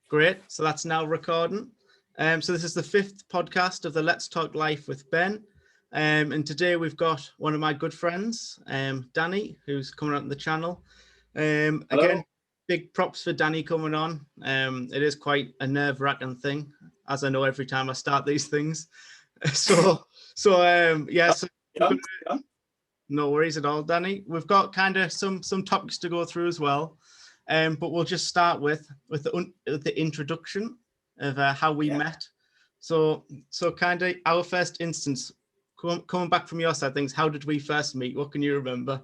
Great. So that's now recording. So this is the 5th podcast of the Let's Talk Life with Ben. And today we've got one of my good friends, Danny, who's coming on the channel. Again, big props for Danny coming on. It is quite a nerve-wracking thing, as I know every time I start these things. No worries at all, Danny. We've got kind of some topics to go through as well, but we'll just start with the introduction of how we met. So kind of our first instance, coming back from your side of things, how did we first meet? What can you remember?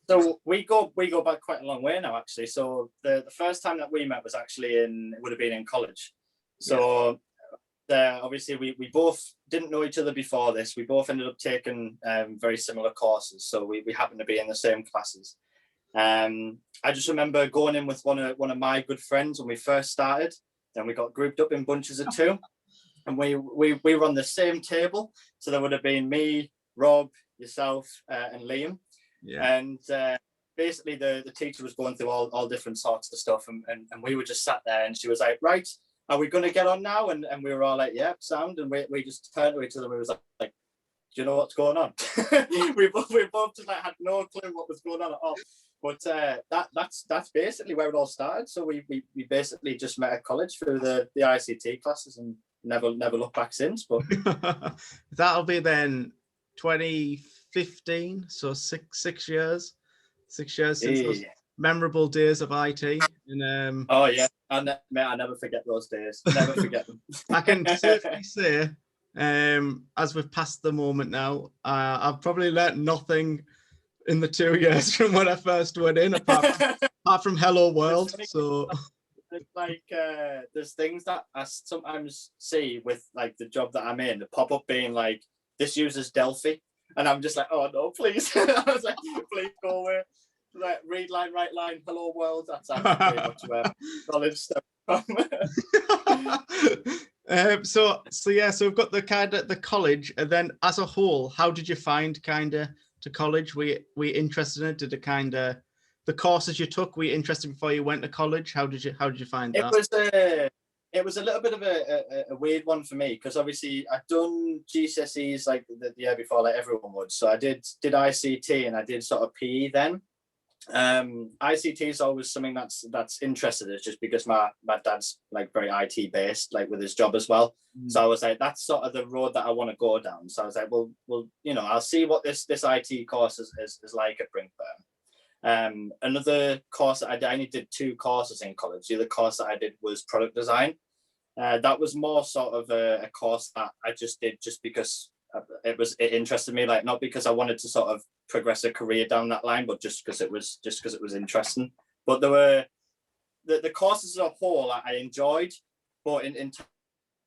So we go back quite a long way now, actually. So the first time that we met was actually it would have been in college. So obviously we both didn't know each other before this. We both ended up taking very similar courses. So we happened to be in the same classes. I just remember going in with one of my good friends when we first started. Then we got grouped up in bunches of 2. And we were on the same table. So there would have been me, Rob, yourself, and Liam. Yeah. And basically the teacher was going through all different sorts of stuff. And we were just sat there and she was like, right, are we going to get on now? And we were all like, yeah, sound. And we just turned to each other and we was like, do you know what's going on? we both just had no clue what was going on at all. But that's basically where it all started. So we basically just met at college through the ICT classes and never looked back since. But that'll be then 2015, so six years since those memorable days of IT. And oh yeah, I never forget those days. Never forget them. I can safely say, as we've passed the moment now, I've probably learnt nothing in the 2 years from when I first went in, apart from Hello World. So it's like there's things that I sometimes see with like the job that I'm in, the pop up being like, this uses Delphi, and I'm just like, oh no, please. I was like, please go away. Like, read line, write line, Hello World. That's pretty much where knowledge stuff from. So we've got the college, and then as a whole, how did you find kind of to college? Were you interested in it? Did it kind of the courses you took, were you interested before you went to college? How did you find that? It was a little bit of a weird one for me, because obviously I'd done GCSEs like the year before, like everyone would. So I did ICT and I did sort of PE then. ICT is always something that's interested us, just because my dad's like very IT based, like with his job as well. So I was like, that's sort of the road that I want to go down. So I was like, well, I'll see what this IT course is like at Brinkburn. Another course that I did, I only did 2 courses in college. The other course that I did was product design. That was more sort of a course that I just did just because it interested me, like not because I wanted to sort of progress a career down that line, but just because it was interesting. But there were the courses as a whole I enjoyed, but in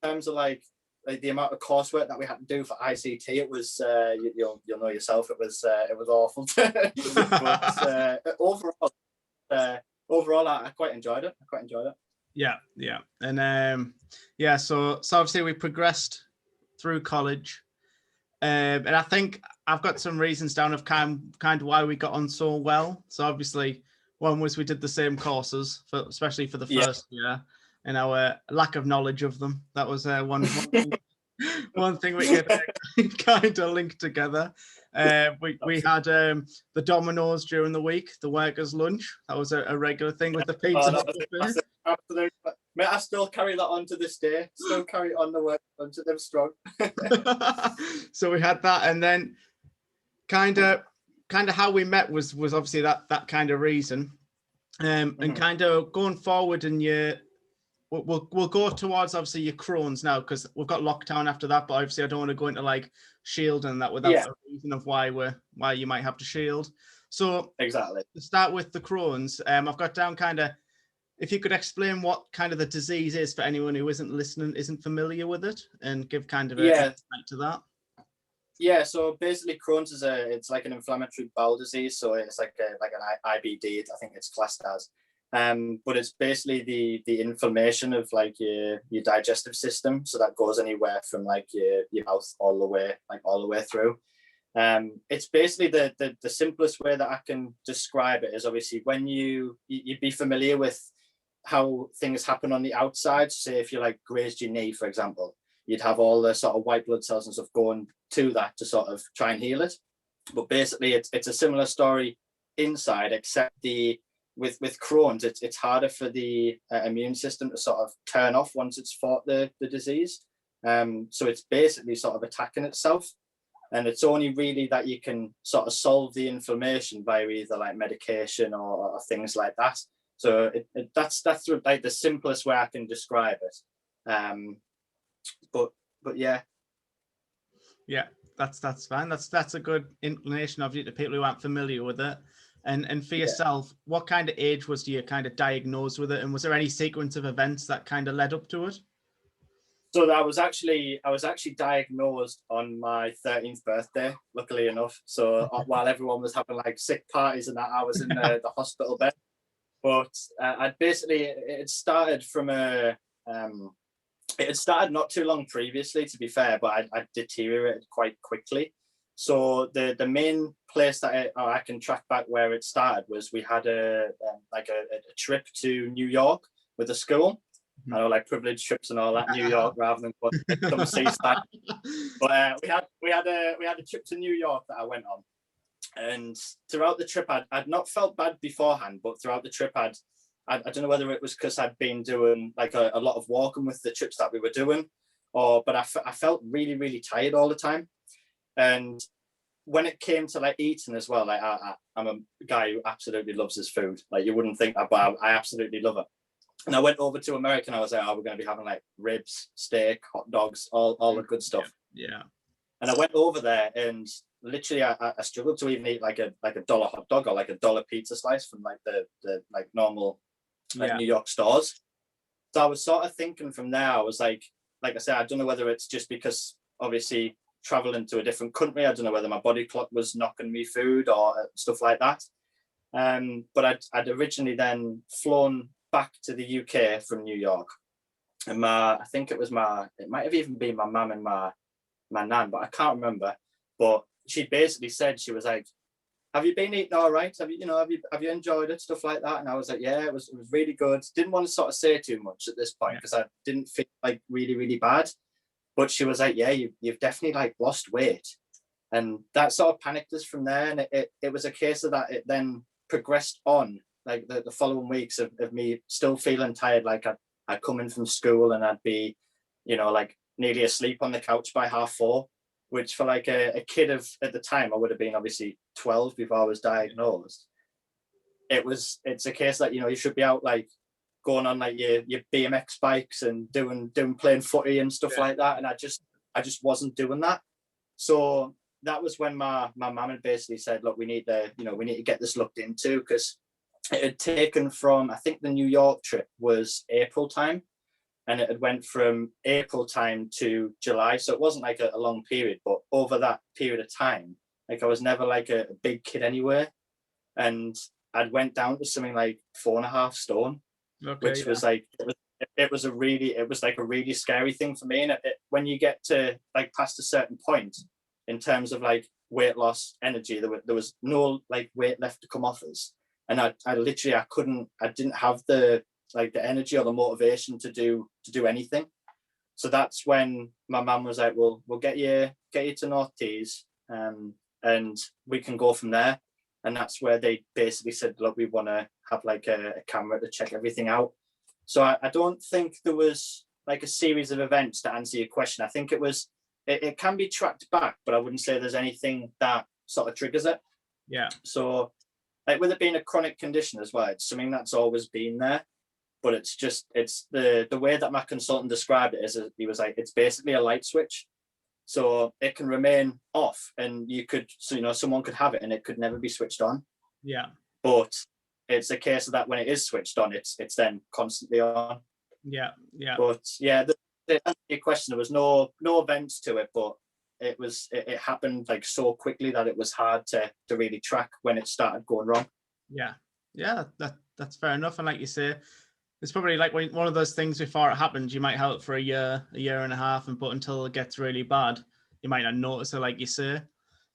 terms of like the amount of coursework that we had to do for ICT, it was you'll know yourself, it was awful. But overall I quite enjoyed it. Yeah, and so obviously we progressed through college. And I think I've got some reasons down of kind of why we got on so well. So obviously, one was we did the same courses, especially for the first year, and our lack of knowledge of them. That was one thing we could kind of link together. We had the Domino's during the week, the workers' lunch. That was a regular thing with the pizza. Absolutely. Mate, I still carry that on to this day. Still carry it on the work until them strong. So we had that, and then kind of how we met was obviously that kind of reason, and kind of going forward. And we'll go towards obviously your Crohn's now, because we've got lockdown after that. But obviously I don't want to go into like shield and that without a reason of why you might have to shield. So exactly, to start with the Crohn's, I've got down kind of, if you could explain what kind of the disease is for anyone who isn't familiar with it, and give kind of an insight to that. Yeah, so basically Crohn's it's like an inflammatory bowel disease. So it's like an IBD, I think it's classed as. But it's basically the inflammation of like your digestive system. So that goes anywhere from like your mouth all the way through. It's basically the simplest way that I can describe it is obviously when you'd be familiar with how things happen on the outside. Say if you like grazed your knee, for example, you'd have all the sort of white blood cells and stuff going to that to sort of try and heal it. But basically, it's a similar story inside, except with Crohn's, it's harder for the immune system to sort of turn off once it's fought the disease. So it's basically sort of attacking itself. And it's only really that you can sort of solve the inflammation by either like medication or things like that. So that's like the simplest way I can describe it. But yeah. Yeah, that's fine. That's a good inclination of you to people who aren't familiar with it. And for yourself, what kind of age was you kind of diagnosed with it? And was there any sequence of events that kind of led up to it? So I was actually diagnosed on my 13th birthday, luckily enough. So while everyone was having like sick parties and that, I was in the hospital bed. But it started from it had started not too long previously, to be fair, but I deteriorated quite quickly. So the main place that I can track back where it started was we had a trip to New York with the school. I know, like privileged trips and all that, New York rather than some seaside. But we had a trip to New York that I went on, and throughout the trip I'd not felt bad beforehand, but throughout the trip I don't know whether it was because I'd been doing like a lot of walking with the trips that we were doing, but I felt really, really tired all the time. And when it came to like eating as well, like I'm a guy who absolutely loves his food. Like you wouldn't think that, but I absolutely love it. And I went over to America and I was like, we're going to be having like ribs, steak, hot dogs, all the good stuff. Yeah. And I went over there and literally I struggled to even eat like a dollar hot dog or like a dollar pizza slice from like the like normal New York stores. So I was sort of thinking from there, I was like I said, I don't know whether it's just because obviously traveling to a different country, I don't know whether my body clock was knocking me food or stuff like that. But I'd originally then flown back to the UK from New York, and I think it might have even been my mum and my nan, but I can't remember. But she basically said, she was like, have you been eating all right? Have you enjoyed it? Stuff like that. And I was like, yeah, it was really good. Didn't want to sort of say too much at this point because I didn't feel like really, really bad. But she was like, yeah, you've definitely like lost weight. And that sort of panicked us from there. And it was a case of that it then progressed on like the following weeks of me still feeling tired. Like I'd come in from school and I'd be, like nearly asleep on the couch by 4:30, which for like a kid at the time, I would have been obviously 12 before I was diagnosed. It's a case that, you should be out like going on like your BMX bikes and playing footy and stuff like that. And I just wasn't doing that. So that was when my mum had basically said, look, we need to get this looked into, because it had taken from, I think the New York trip was April time, and it had went from April time to July. So it wasn't like a long period, but over that period of time, like I was never like a big kid anywhere. And I'd went down to something like 4.5 stone, which was like, it was like a really scary thing for me. And when you get to like past a certain point in terms of like weight loss energy, there was no like weight left to come off us. And I didn't have the energy or the motivation to do anything. So that's when my mum was like, well, we'll get you to North Tees, and we can go from there. And that's where they basically said, look, we want to have like a camera to check everything out. So I don't think there was like a series of events to answer your question. I think it can be tracked back, but I wouldn't say there's anything that sort of triggers it. Yeah. So like with it being a chronic condition as well, it's something that's always been there. But it's the way that my consultant described it is, he was like, it's basically a light switch. So it can remain off and someone could have it and it could never be switched on. Yeah. But it's a case of that when it is switched on, it's then constantly on. Yeah. Yeah. But yeah, to answer your question, there was no events to it, but it happened like so quickly that it was hard to really track when it started going wrong. Yeah, that's fair enough. And like you say, it's probably like one of those things before it happens, you might have it for a year and a half, but until it gets really bad, you might not notice it, like you say.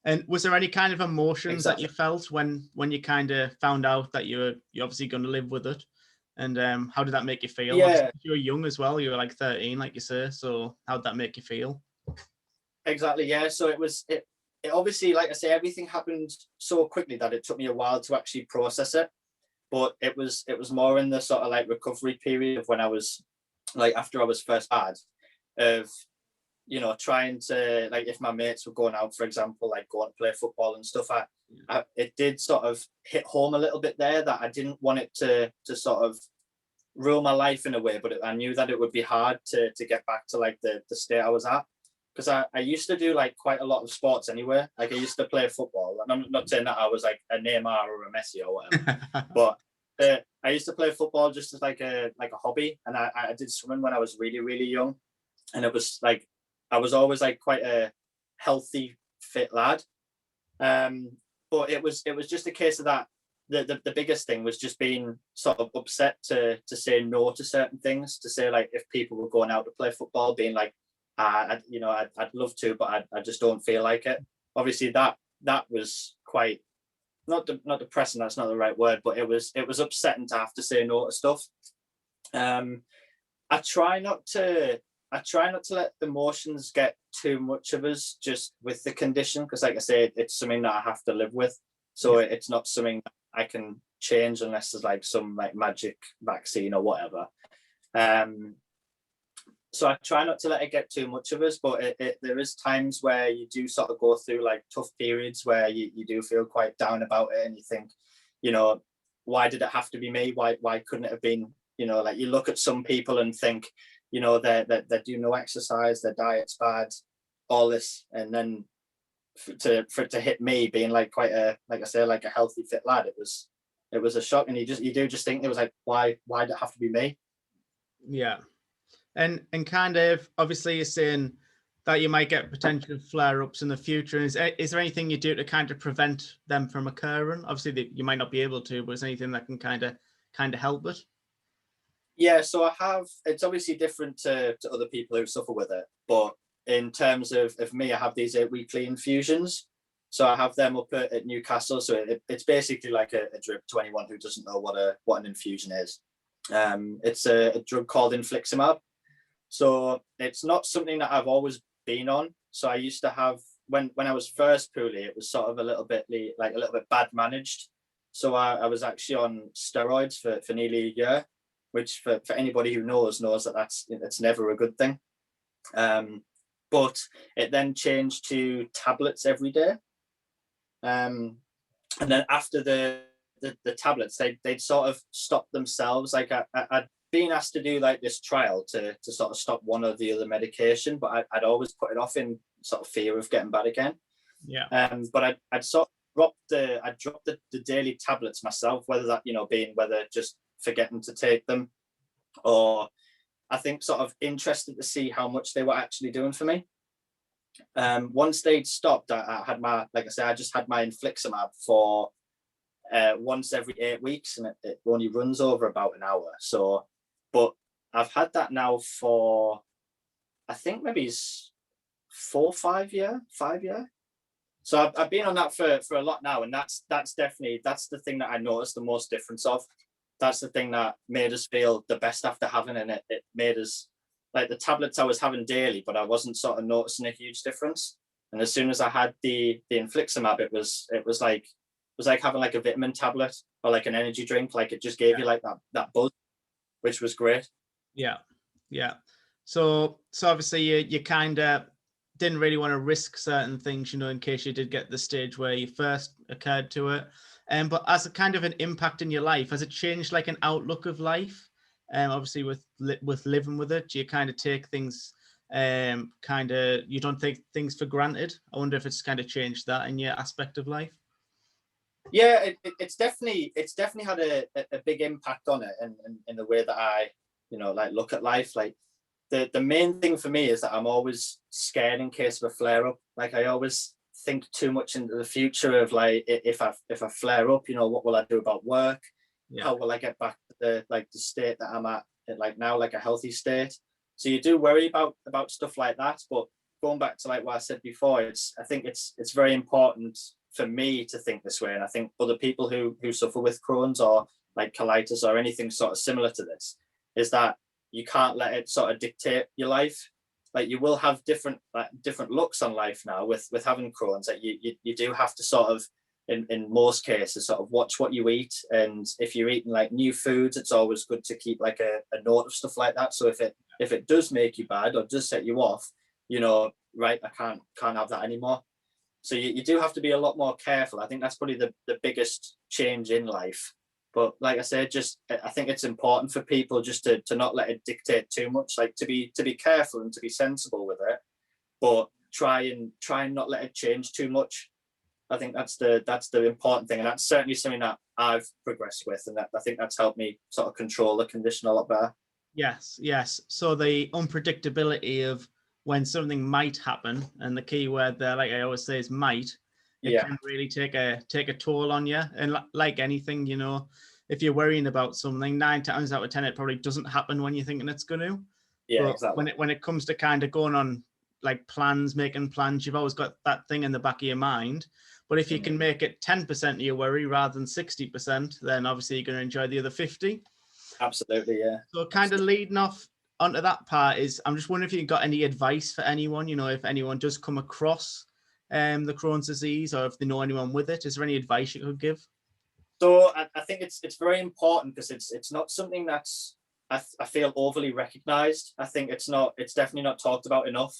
And was there any kind of emotions that you felt when you kind of found out that you're obviously going to live with it? And how did that make you feel? Yeah, Obviously, you were young as well. You were like 13, like you say. So how did that make you feel? exactly. Yeah. So it obviously, like I say, everything happened so quickly that it took me a while to actually process it. But it was more in the sort of like recovery period of when I was like, after I was first bad, of, you know, trying to, like, if my mates were going out, for example, like going to play football and stuff, it did sort of hit home a little bit there, that I didn't want it to sort of rule my life in a way, but I knew that it would be hard to get back to like the state I was at. Because I used to do like quite a lot of sports anyway. Like I used to play football, and I'm not saying that I was like a Neymar or a Messi or whatever, but I used to play football just as like a hobby, and I did swimming when I was really, really young, and it was like I was always like quite a healthy, fit lad. But it was just a case of that. The biggest thing was just being sort of upset to say no to certain things. To say, like, if people were going out to play football, being like, I'd love to, but I just don't feel like it. Obviously, that was quite not depressing. That's not the right word, but it was upsetting to have to say no to stuff. I try not to let the emotions get too much of us, just with the condition, because, like I say, it's something that I have to live with. So it's not something that I can change unless there's like some like magic vaccine or whatever. So I try not to let it get too much of us, but there is times where you do sort of go through like tough periods where you do feel quite down about it, and you think, you know, why did it have to be me? Why couldn't it have been, you know, like you look at some people and think, you know, they do no exercise, their diet's bad, all this, and then for it to hit me being like quite a, like I say, like a healthy, fit lad, it was a shock, and you do just think, it was like, why did it have to be me? Yeah. And kind of, obviously you're saying that you might get potential flare-ups in the future. Is there anything you do to kind of prevent them from occurring? Obviously you might not be able to, but is there anything that can kind of help it? Yeah, so I have, it's obviously different to other people who suffer with it, but in terms of me, I have these weekly infusions. So I have them up at Newcastle. So it's basically like a drip to anyone who doesn't know what an infusion is. It's a drug called infliximab. So it's not something that I've always been on. So I used to have, when I was first poorly, it was sort of a little bit bad managed. So I was actually on steroids for nearly a year, which for anybody who knows that that's never a good thing. But it then changed to tablets every day. And then after the tablets, they'd sort of stop themselves. Like I'd been asked to do like this trial to sort of stop one or the other medication, but I'd always put it off in sort of fear of getting bad again. Yeah. But I'd sort of dropped the daily tablets myself, whether that, you know, being whether just forgetting to take them, or I think sort of interested to see how much they were actually doing for me. Once they'd stopped, I had my, like I said, I just had my infliximab for once every 8 weeks, and it only runs over about an hour. So, but I've had that now for, I think maybe it's 5 year. So I've been on that for a lot now, and that's definitely, that's the thing that I noticed the most difference of. That's the thing that made us feel the best after having it. It made us, like, the tablets I was having daily, but I wasn't sort of noticing a huge difference. And as soon as I had the infliximab, it was like having like a vitamin tablet or like an energy drink. Like it just gave you like that buzz, which was great. Yeah. So obviously you kind of didn't really want to risk certain things, you know, in case you did get the stage where you first occurred to it. But as a kind of an impact in your life, has it changed like an outlook of life? Obviously with living with it, do you kind of take things, you don't take things for granted? I wonder if it's kind of changed that in your aspect of life. Yeah, it's definitely had a big impact on it, and in the way that I, you know, like look at life. Like the main thing for me is that I'm always scared in case of a flare up. Like I always think too much into the future of like, if I flare up, you know, what will I do about work? Yeah. How will I get back to the state that I'm at like now, like a healthy state? So you do worry about stuff like that. But going back to like what I said before, I think it's very important for me to think this way, and I think other people who suffer with Crohn's or like colitis or anything sort of similar to this, is that you can't let it sort of dictate your life. Like you will have different looks on life now with having Crohn's. That you do have to sort of, in most cases, sort of watch what you eat. And if you're eating like new foods, it's always good to keep like a note of stuff like that. So if it does make you bad or does set you off, you know, right, I can't have that anymore. So you do have to be a lot more careful. I think that's probably the biggest change in life. But like I said, I think it's important for people just to not let it dictate too much, like to be careful and to be sensible with it, but try and not let it change too much. I think that's the important thing, and that's certainly something that I've progressed with, and that I think that's helped me sort of control the condition a lot better. Yes. So the unpredictability of when something might happen, and the key word there, like I always say, is might. It can really take a toll on you. And like anything, you know, if you're worrying about something, 9 times out of 10, it probably doesn't happen when you're thinking it's going to. Yeah, but exactly. When it comes to kind of going on like making plans, you've always got that thing in the back of your mind. But if you can make it 10% of your worry rather than 60%, then obviously you're going to enjoy the other 50. Absolutely, yeah. So kind of leading off onto that part is, I'm just wondering if you've got any advice for anyone, you know, if anyone does come across the Crohn's disease, or if they know anyone with it, is there any advice you could give? So I think it's very important, because it's not something that's I feel overly recognized. I think it's definitely not talked about enough,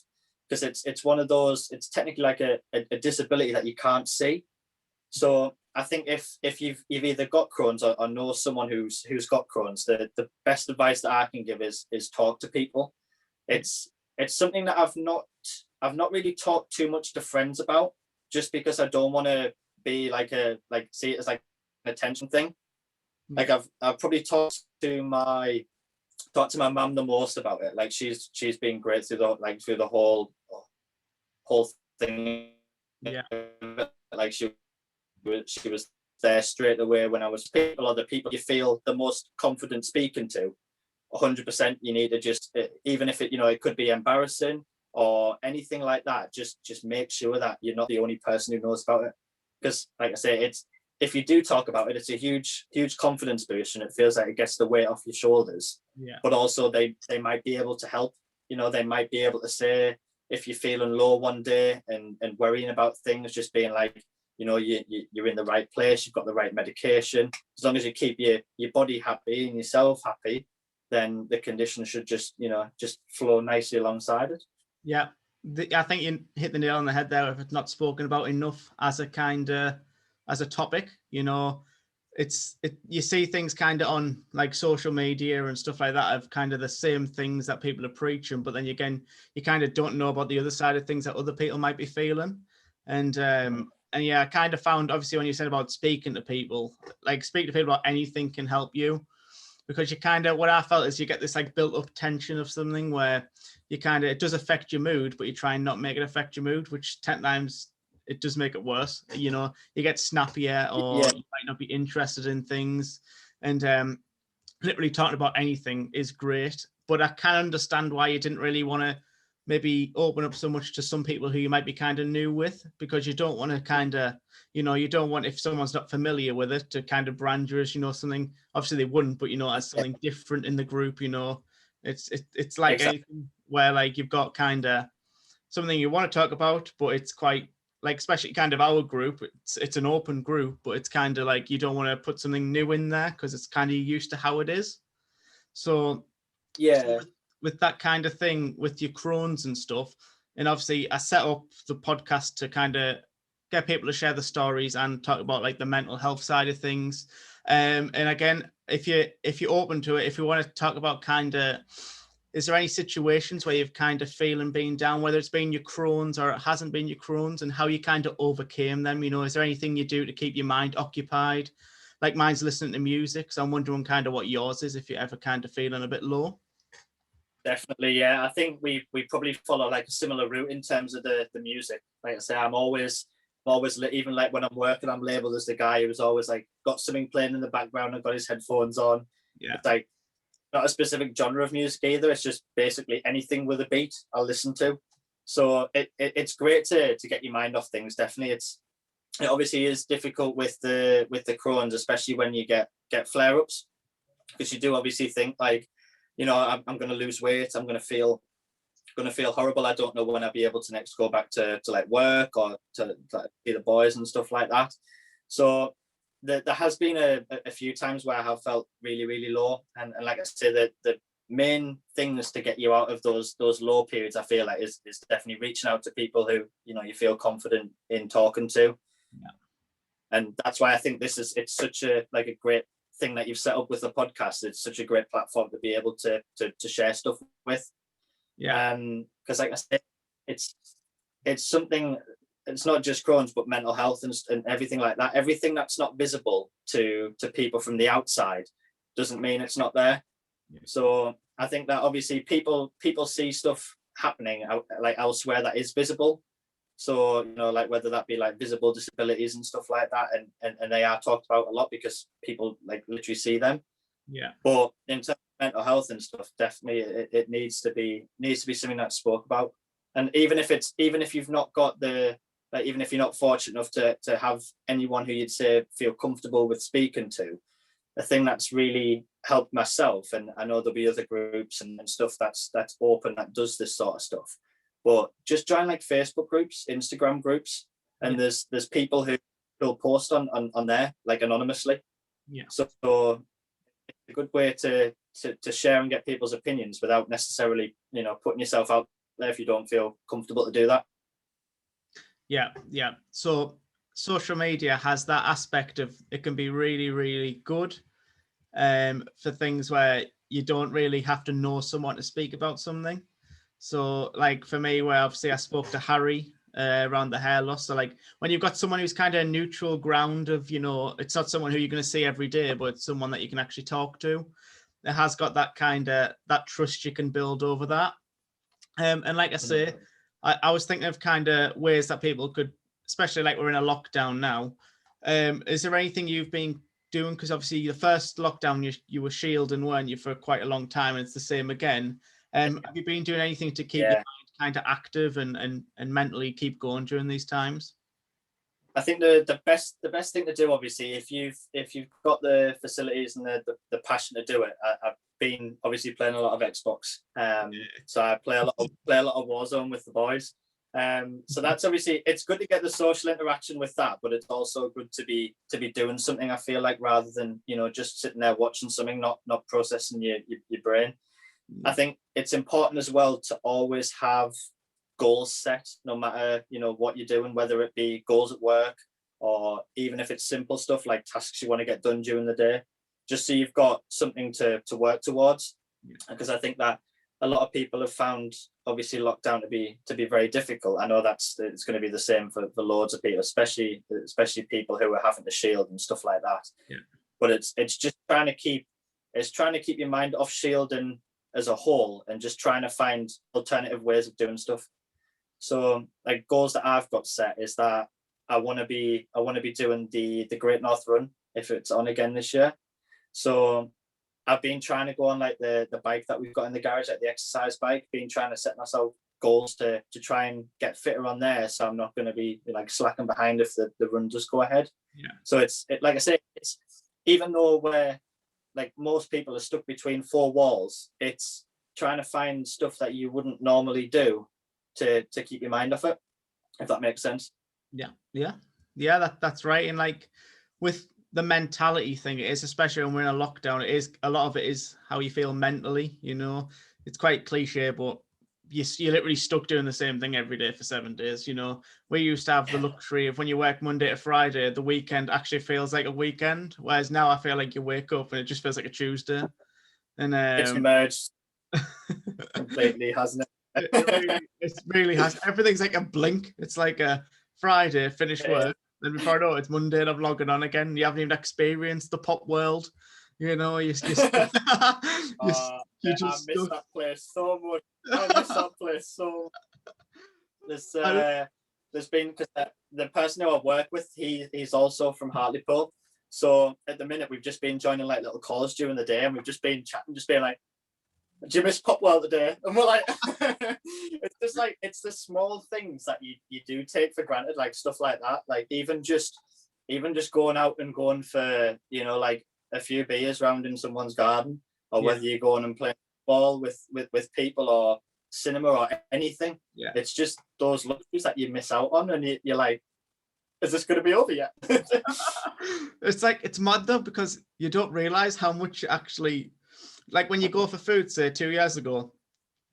because it's one of those, it's technically like a disability that you can't see. So I think if you've either got Crohn's or know someone who's got Crohn's, the best advice that I can give is talk to people. It's something that I've not really talked too much to friends about, just because I don't want to be see it as like an attention thing. Like I've probably talked to my mum the most about it. Like she's been great through the whole thing. Yeah. Like she was there straight away when I was people, or the people you feel the most confident speaking to. 100%, you need to just, even if it could be embarrassing or anything like that, just make sure that you're not the only person who knows about it. Because like I say, if you do talk about it, it's a huge confidence boost, and it feels like it gets the weight off your shoulders. Yeah. But also they might be able to help. You know, they might be able to say, if you're feeling low one day and worrying about things, just being like, you know, you're in the right place, you've got the right medication. As long as you keep your body happy and yourself happy, then the condition should just flow nicely alongside it. Yeah, I think you hit the nail on the head there. If it's not spoken about enough as a topic, you know, you see things kind of on like social media and stuff like that of kind of the same things that people are preaching, but then again, you kind of don't know about the other side of things that other people might be feeling. And yeah, I kind of found, obviously, when you said about speaking to people, like speak to people about anything can help you, because you kind of, what I felt is you get this like built up tension of something where you kind of, it does affect your mood, but you try and not make it affect your mood, which 10 times it does make it worse. You know, you get snappier, or you might not be interested in things. And literally talking about anything is great, but I can understand why you didn't really want to maybe open up so much to some people who you might be kind of new with, because you don't want to kind of, you know, you don't want, if someone's not familiar with it, to kind of brand you as, you know, something, obviously they wouldn't, but, you know, as something different in the group. You know, it's like exactly. Anything where like you've got kind of something you want to talk about, but it's quite like, especially kind of our group, it's an open group, but it's kind of like you don't want to put something new in there because it's kind of used to how it is. So with that kind of thing, with your Crohn's and stuff, and obviously I set up the podcast to kind of get people to share the stories and talk about like the mental health side of things. And again, if you're open to it, if you want to talk about kind of, is there any situations where you've kind of feeling being down, whether it's been your Crohn's or it hasn't been your Crohn's, and how you kind of overcame them? You know, is there anything you do to keep your mind occupied? Like mine's listening to music, so I'm wondering kind of what yours is if you're ever kind of feeling a bit low. Definitely, yeah. I think we probably follow like a similar route in terms of the music. Like I say, I'm always even like when I'm working, I'm labeled as the guy who's always like got something playing in the background and got his headphones on. Yeah. It's like not a specific genre of music either. It's just basically anything with a beat I'll listen to. So it's great to get your mind off things. Definitely, it obviously is difficult with the Crohn's, especially when you get get flare-ups, because you do obviously think like, you know, I'm going to lose weight, I'm going to feel horrible, I don't know when I'll be able to next go back to like work or to like, see the boys and stuff like that. So there has been a few times where I have felt really, really low, and like I say, the main things to get you out of those low periods, I feel like, is definitely reaching out to people who, you know, you feel confident in talking to. Yeah. And that's why I think it's such a great thing that you've set up with the podcast. It's such a great platform to be able to share stuff with. Yeah. Because like I said, it's something, it's not just Crohn's, but mental health and everything like that. Everything that's not visible to people from the outside doesn't mean it's not there. Yeah. So I think that obviously people see stuff happening like elsewhere that is visible. So, you know, like whether that be like visible disabilities and stuff like that, and they are talked about a lot because people like literally see them. Yeah. But in terms of mental health and stuff, definitely it needs to be something that's spoke about. And even if you've not got even if you're not fortunate enough to have anyone who you'd say feel comfortable with speaking to, the thing that's really helped myself, and I know there'll be other groups and stuff that's open that does this sort of stuff, but just join like Facebook groups, Instagram groups, and there's people who will post on there like anonymously. Yeah. So it's a good way to share and get people's opinions without necessarily, you know, putting yourself out there if you don't feel comfortable to do that. Yeah. So social media has that aspect of it can be really, really good for things where you don't really have to know someone to speak about something. So like for me, where obviously I spoke to Harry around the hair loss. So like when you've got someone who's kind of neutral ground of, you know, it's not someone who you're going to see every day, but it's someone that you can actually talk to. It has got that kind of that trust you can build over that. And like I say, I was thinking of kind of ways that people could, especially like we're in a lockdown now. Is there anything you've been doing? Because obviously the first lockdown you were shielding, weren't you, for quite a long time, and it's the same again. Have you been doing anything to keep your mind kind of active and mentally keep going during these times? I think the best thing to do, obviously, if you've got the facilities and the passion to do it. I've been obviously playing a lot of Xbox, so I play a lot of Warzone with the boys. So that's obviously, it's good to get the social interaction with that, but it's also good to be doing something, I feel like, rather than, you know, just sitting there watching something, not processing your brain. I think it's important as well to always have goals set, no matter, you know, what you're doing, whether it be goals at work or even if it's simple stuff like tasks you want to get done during the day, just so you've got something to work towards. Because I think that a lot of people have found obviously lockdown to be very difficult. I know it's going to be the same for loads of people, especially people who are having to shield and stuff like that. But it's just trying to keep your mind off shielding as a whole and just trying to find alternative ways of doing stuff. So like goals that I've got set is that I want to be doing the Great North Run if it's on again this year. So I've been trying to go on like the bike that we've got in the garage, like the exercise bike, been trying to set myself goals to try and get fitter on there, so I'm not going to be like slacking behind if the run does go ahead. So it's like I say, it's, even though we're like most people are stuck between four walls, it's trying to find stuff that you wouldn't normally do to keep your mind off it, if that makes sense. That's right. And like with the mentality thing, it is, especially when we're in a lockdown, it is, a lot of it is how you feel mentally, you know. It's quite cliche, but you're literally stuck doing the same thing every day for 7 days, you know. We used to have the luxury of when you work Monday to Friday, the weekend actually feels like a weekend, whereas now I feel like you wake up and it just feels like a Tuesday. And it's emerged completely, hasn't it? it really has. Everything's like a blink. It's like a Friday, finish work, then before I know it, it's Monday and I'm logging on again. You haven't even experienced the pop world, you know. I miss that place so much. I miss that place so much. There's been, because the person who I work with, he's also from Hartlepool. So at the minute we've just been joining like little calls during the day, and we've just been chatting, just being like, "Do you miss Popwell today?" And we're like, it's just like, it's the small things that you do take for granted, like stuff like that. Like even just going out and going for, you know, like a few beers round in someone's garden, or Yeah. whether you're going and playing ball with people, or cinema, or anything. Yeah. It's just those luxuries that you miss out on, and you're like, is this going to be over yet? It's like, it's mad though, because you don't realize how much you actually, like when you go for food, say 2 years ago,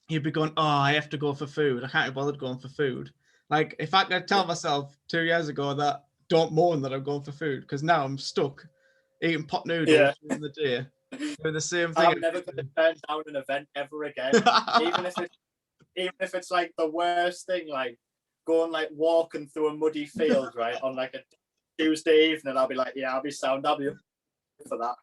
you'd be going, oh, I have to go for food. I can't be bothered going for food. Like if I could tell myself 2 years ago that don't moan that I'm going for food, because now I'm stuck eating pot noodles during the day, doing the same thing. I'm never going to turn down an event ever again, even if it's like the worst thing, like going like walking through a muddy field, right, on like a Tuesday evening. I'll be like, yeah, I'll be sound. I'll be for that.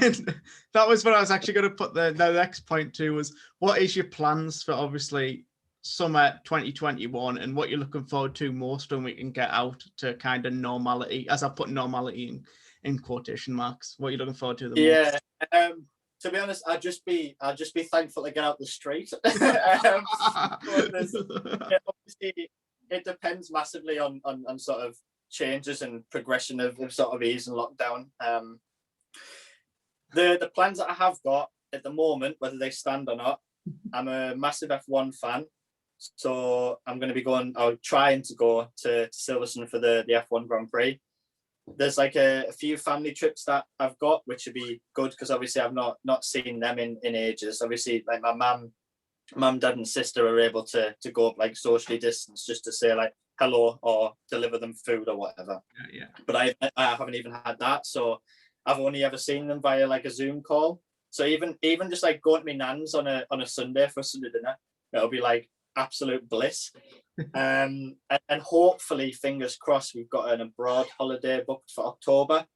And that was what I was actually going to put the next point to, was what is your plans for obviously summer 2021, and what you're looking forward to most when we can get out to kind of normality, as I put normality in quotation marks. What are you looking forward to the most? To be honest, I'll just be thankful to get out the street. Obviously, it depends massively on sort of changes and progression of sort of ease and lockdown. The plans that I have got at the moment, whether they stand or not, I'm a massive F1 fan, so I'm going to be going, or trying to go to Silverstone for the F1 Grand Prix. There's like a few family trips that I've got, which would be good, because obviously I've not seen them in ages. Obviously, like my mum, dad, and sister are able to go up like socially distanced, just to say like hello or deliver them food or whatever. Yeah. But I haven't even had that, so I've only ever seen them via like a Zoom call. So even just like going to my nan's on a Sunday for Sunday dinner, it'll be like absolute bliss. And hopefully, fingers crossed, we've got an abroad holiday booked for October.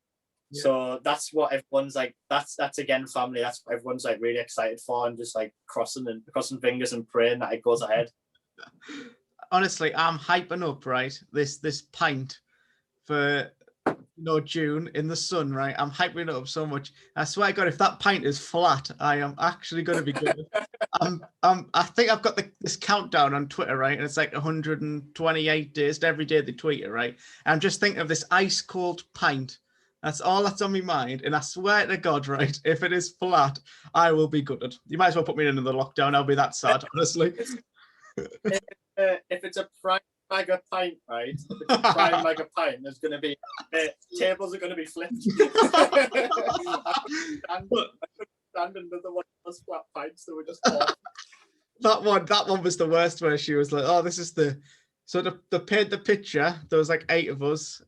Yeah. So that's what everyone's like. That's again family. That's what everyone's like really excited for, and just like crossing fingers and praying that it goes ahead. Honestly, I'm hyping up, right? This pint for June in the sun, right? I'm hyping it up so much. I swear to God, if that pint is flat, I am actually going to be good. I think I've got this countdown on Twitter, right? And it's like 128 days. Every day they tweet it, right? And I'm just thinking of this ice cold pint. That's all that's on my mind. And I swear to God, right? If it is flat, I will be gutted. You might as well put me in another lockdown. I'll be that sad, honestly. If it's a prime mega pint, right? If it's a prime mega pint, there's going to be tables are going to be flipped. And another one of those flat pints that were just off. That one was the worst, where she was like, "Oh, this is the." So they paid the picture. There was like 7 of us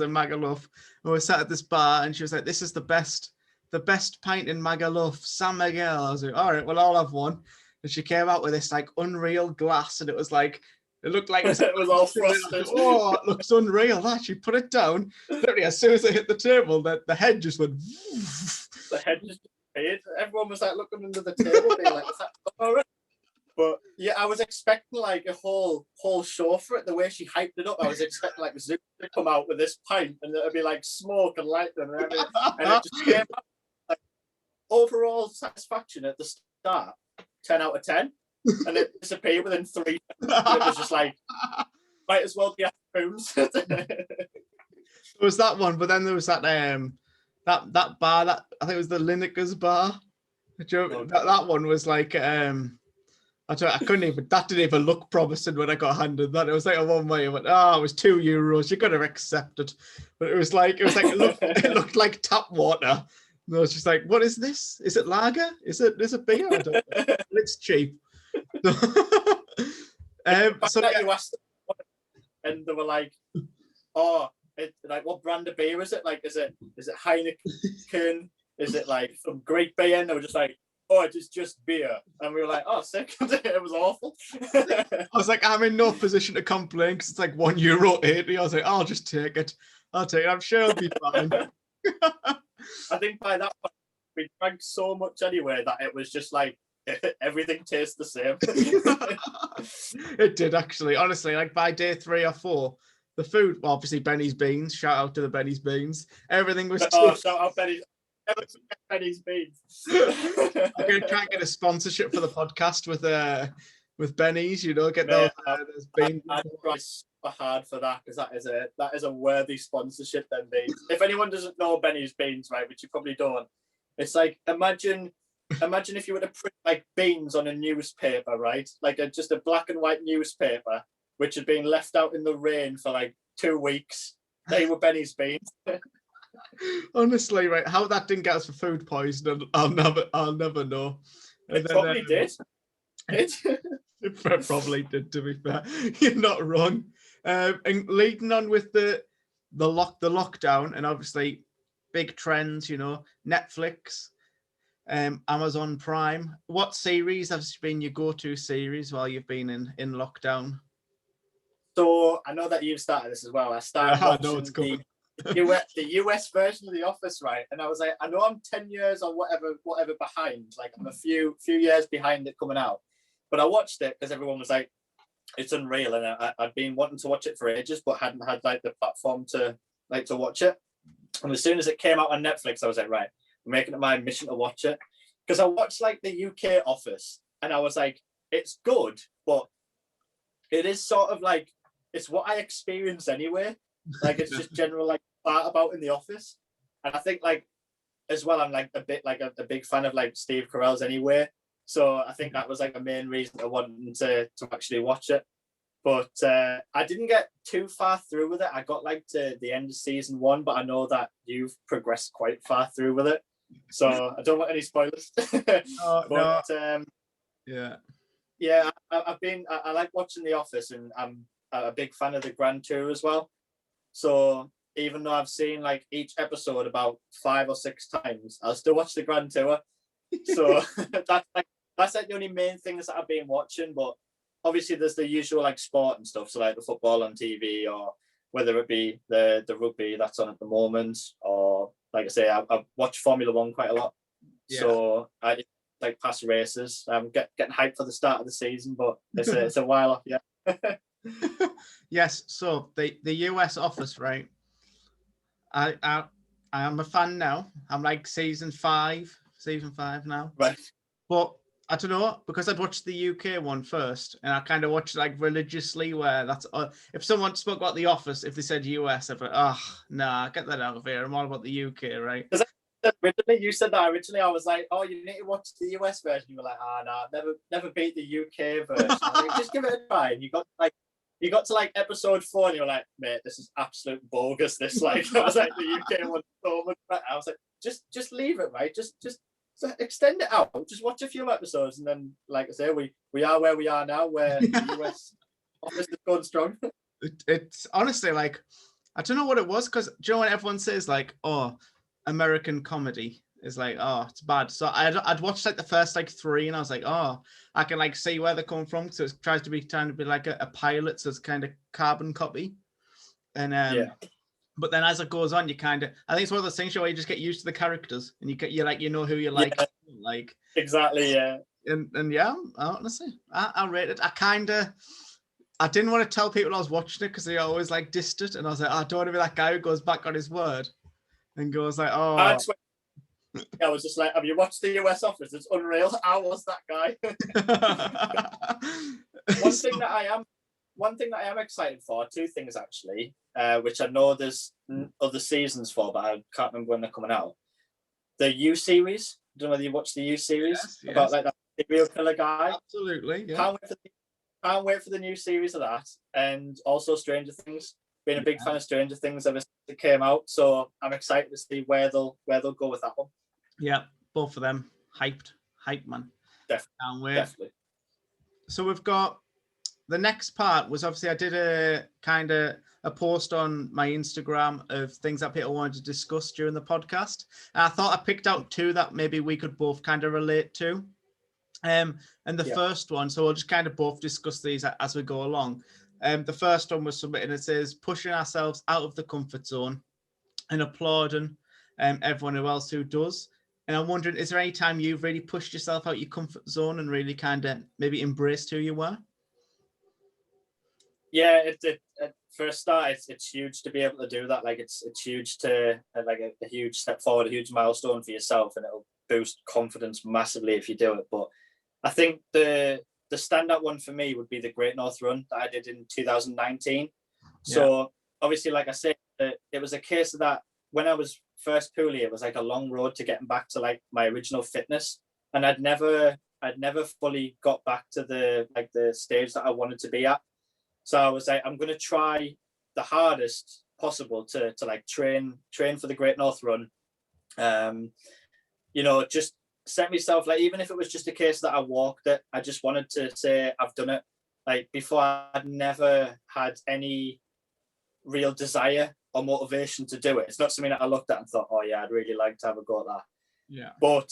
in Magaluf, and we sat at this bar, and she was like, "This is the best pint in Magaluf, San Miguel." I was like, "All right, well, I'll have one." And she came out with this like unreal glass, and it looked like it was all frosted. Oh, it looks unreal. That she put it down. Literally, as soon as they hit the table, the head just went. The head just appeared. Everyone was like looking under the table, being like, "Is that all right?" But yeah, I was expecting like a whole show for it. The way she hyped it up, I was expecting like Zoom to come out with this pint, and it'd be like smoke and lightning, and it just came out. Like, overall satisfaction at the start, 10 out of 10, and it disappeared within 3. It was just like, might as well be spoons. There was that one, but then there was that that bar, that I think it was the Lineker's bar. That one was like I couldn't even. That didn't even look promising when I got handed that. It was like a one way. I went, oh, it was €2. You could have accepted, but it it looked like tap water. And I was just like, what is this? Is it lager? Is it beer? I don't know. It's cheap. You asked them, and they were like, "Oh, like what brand of beer is it? Like, is it Heineken? Is it like some great beer?" And they were just like, "Oh, it is just beer." And we were like, "Oh, sick." It was awful. I was like, I'm in no position to complain, because it's like €1.80. I was like, I'll just take it. I'm sure it'll be fine. I think by that point, we drank so much anyway that it was just like everything tastes the same. It did, actually. Honestly, like by day 3 or 4, the food, well, obviously Benny's Beans, shout out to the Benny's Beans. Everything was shout out Benny's Beans. I'm going to try and get a sponsorship for the podcast with with Benny's, you know, get Mate, those beans. I'd try super hard for that, because that is a worthy sponsorship. Then beans. If anyone doesn't know Benny's beans, right, which you probably don't, it's like imagine if you were to print like beans on a newspaper, right, like just a black and white newspaper which had been left out in the rain for like 2 weeks. They were Benny's beans. Honestly, right, how that didn't get us for food poisoning, I'll never know. It probably did. It probably did, to be fair. You're not wrong. And leading on with the lockdown, and obviously big trends, you know, Netflix, Amazon Prime. What series has been your go-to series while you've been in lockdown? So I know that you've started this as well. I started watching the US version of The Office, right? And I was like, I know I'm 10 years or whatever behind. Like I'm a few years behind it coming out. But I watched it because everyone was like, it's unreal. And I'd been wanting to watch it for ages, but hadn't had like the platform to watch it. And as soon as it came out on Netflix, I was like, right, I'm making it my mission to watch it. Because I watched like the UK Office and I was like, it's good, but it is sort of like, it's what I experience anyway. Like it's just general like part about in the office. And I think like as well, I'm like a big fan of like Steve Carell's anyway. So I think that was like a main reason I wanted to actually watch it. But I didn't get too far through with it. I got like to the end of season 1, but I know that you've progressed quite far through with it. So I don't want any spoilers. But no. Yeah, I like watching The Office, and I'm a big fan of the Grand Tour as well. So even though I've seen like each episode about 5 or 6 times, I'll still watch the Grand Tour. So that's like the only main things that I've been watching. But obviously there's the usual like sport and stuff, so like the football on TV, or whether it be the rugby that's on at the moment, or like I say, I watch Formula 1 quite a lot. Yeah. So I like past races. I'm getting hyped for the start of the season, but it's a while off. Yeah. Yes. So the US Office, right? I am a fan now. I'm like season 5 now. Right. But I don't know, because I'd watched the UK one first, and I kind of watched like religiously. Where that's if someone spoke about The Office, if they said US, I'd be like, oh nah, get that out of here. I'm all about the UK, right? Originally, you said that originally. I was like, oh, you need to watch the US version. You were like, oh no, I've never beat the UK version. Like, just give it a try. And you got to like episode 4, and you're like, mate, this is absolute bogus. This like I was like the UK one so much better. I was like, just leave it, right? Just extend it out. Just watch a few episodes, and then, like I say, we are where we are now, where the US Office is going strong. It's honestly like, I don't know what it was, because do you know when everyone says like, oh, American comedy is like, oh, it's bad. So I'd watched like the first like 3, and I was like, oh, I can like see where they're coming from. So it trying to be like a pilot, so it's kind of carbon copy. And yeah. But then as it goes on, you kind of, I think it's one of those things where you just get used to the characters, and you like, you know who you like. Yeah. Like exactly, yeah. And yeah, honestly, I rate it. I didn't want to tell people I was watching it, because they always like dissed it, and I was like, I don't want to be that guy who goes back on his word and goes like, oh. I was just like, have you watched the US Office? It's unreal. I was that guy. One thing that I am excited for, 2 things actually, which I know there's other seasons for, but I can't remember when they're coming out. The U series. I don't know whether you watched the U series. Yes. About like that serial killer guy. Absolutely. Yeah. Can't wait for the new series of that, and also Stranger Things. Been a big fan of Stranger Things ever since it came out, so I'm excited to see where they'll go with that one. Yeah, both of them hyped, man. Definitely. So we've got the next part was, obviously I did a kind of a post on my Instagram of things that people wanted to discuss during the podcast. And I thought I picked out 2 that maybe we could both kind of relate to. And the first one, so we'll just kind of both discuss these as we go along. The first one was submitted, and it says pushing ourselves out of the comfort zone and applauding everyone else who does. And I'm wondering, is there any time you've really pushed yourself out your comfort zone and really kind of maybe embraced who you were? Yeah, for a start, it's huge to be able to do that. Like it's huge to like a huge step forward, a huge milestone for yourself, and it'll boost confidence massively if you do it. But I think the the standout one for me would be the Great North Run that I did in 2019. So obviously, like I said, it was a case of that when I was first poolie, it was like a long road to getting back to like my original fitness, and I'd never fully got back to the stage that I wanted to be at. So I was like, I'm gonna try the hardest possible to like train for the Great North Run. You know, just set myself, like, even if it was just a case that I walked it, I just wanted to say I've done it. Like, before, I'd never had any real desire or motivation to do it. It's not something that I looked at and thought, oh yeah, I'd really like to have a go at that. Yeah. But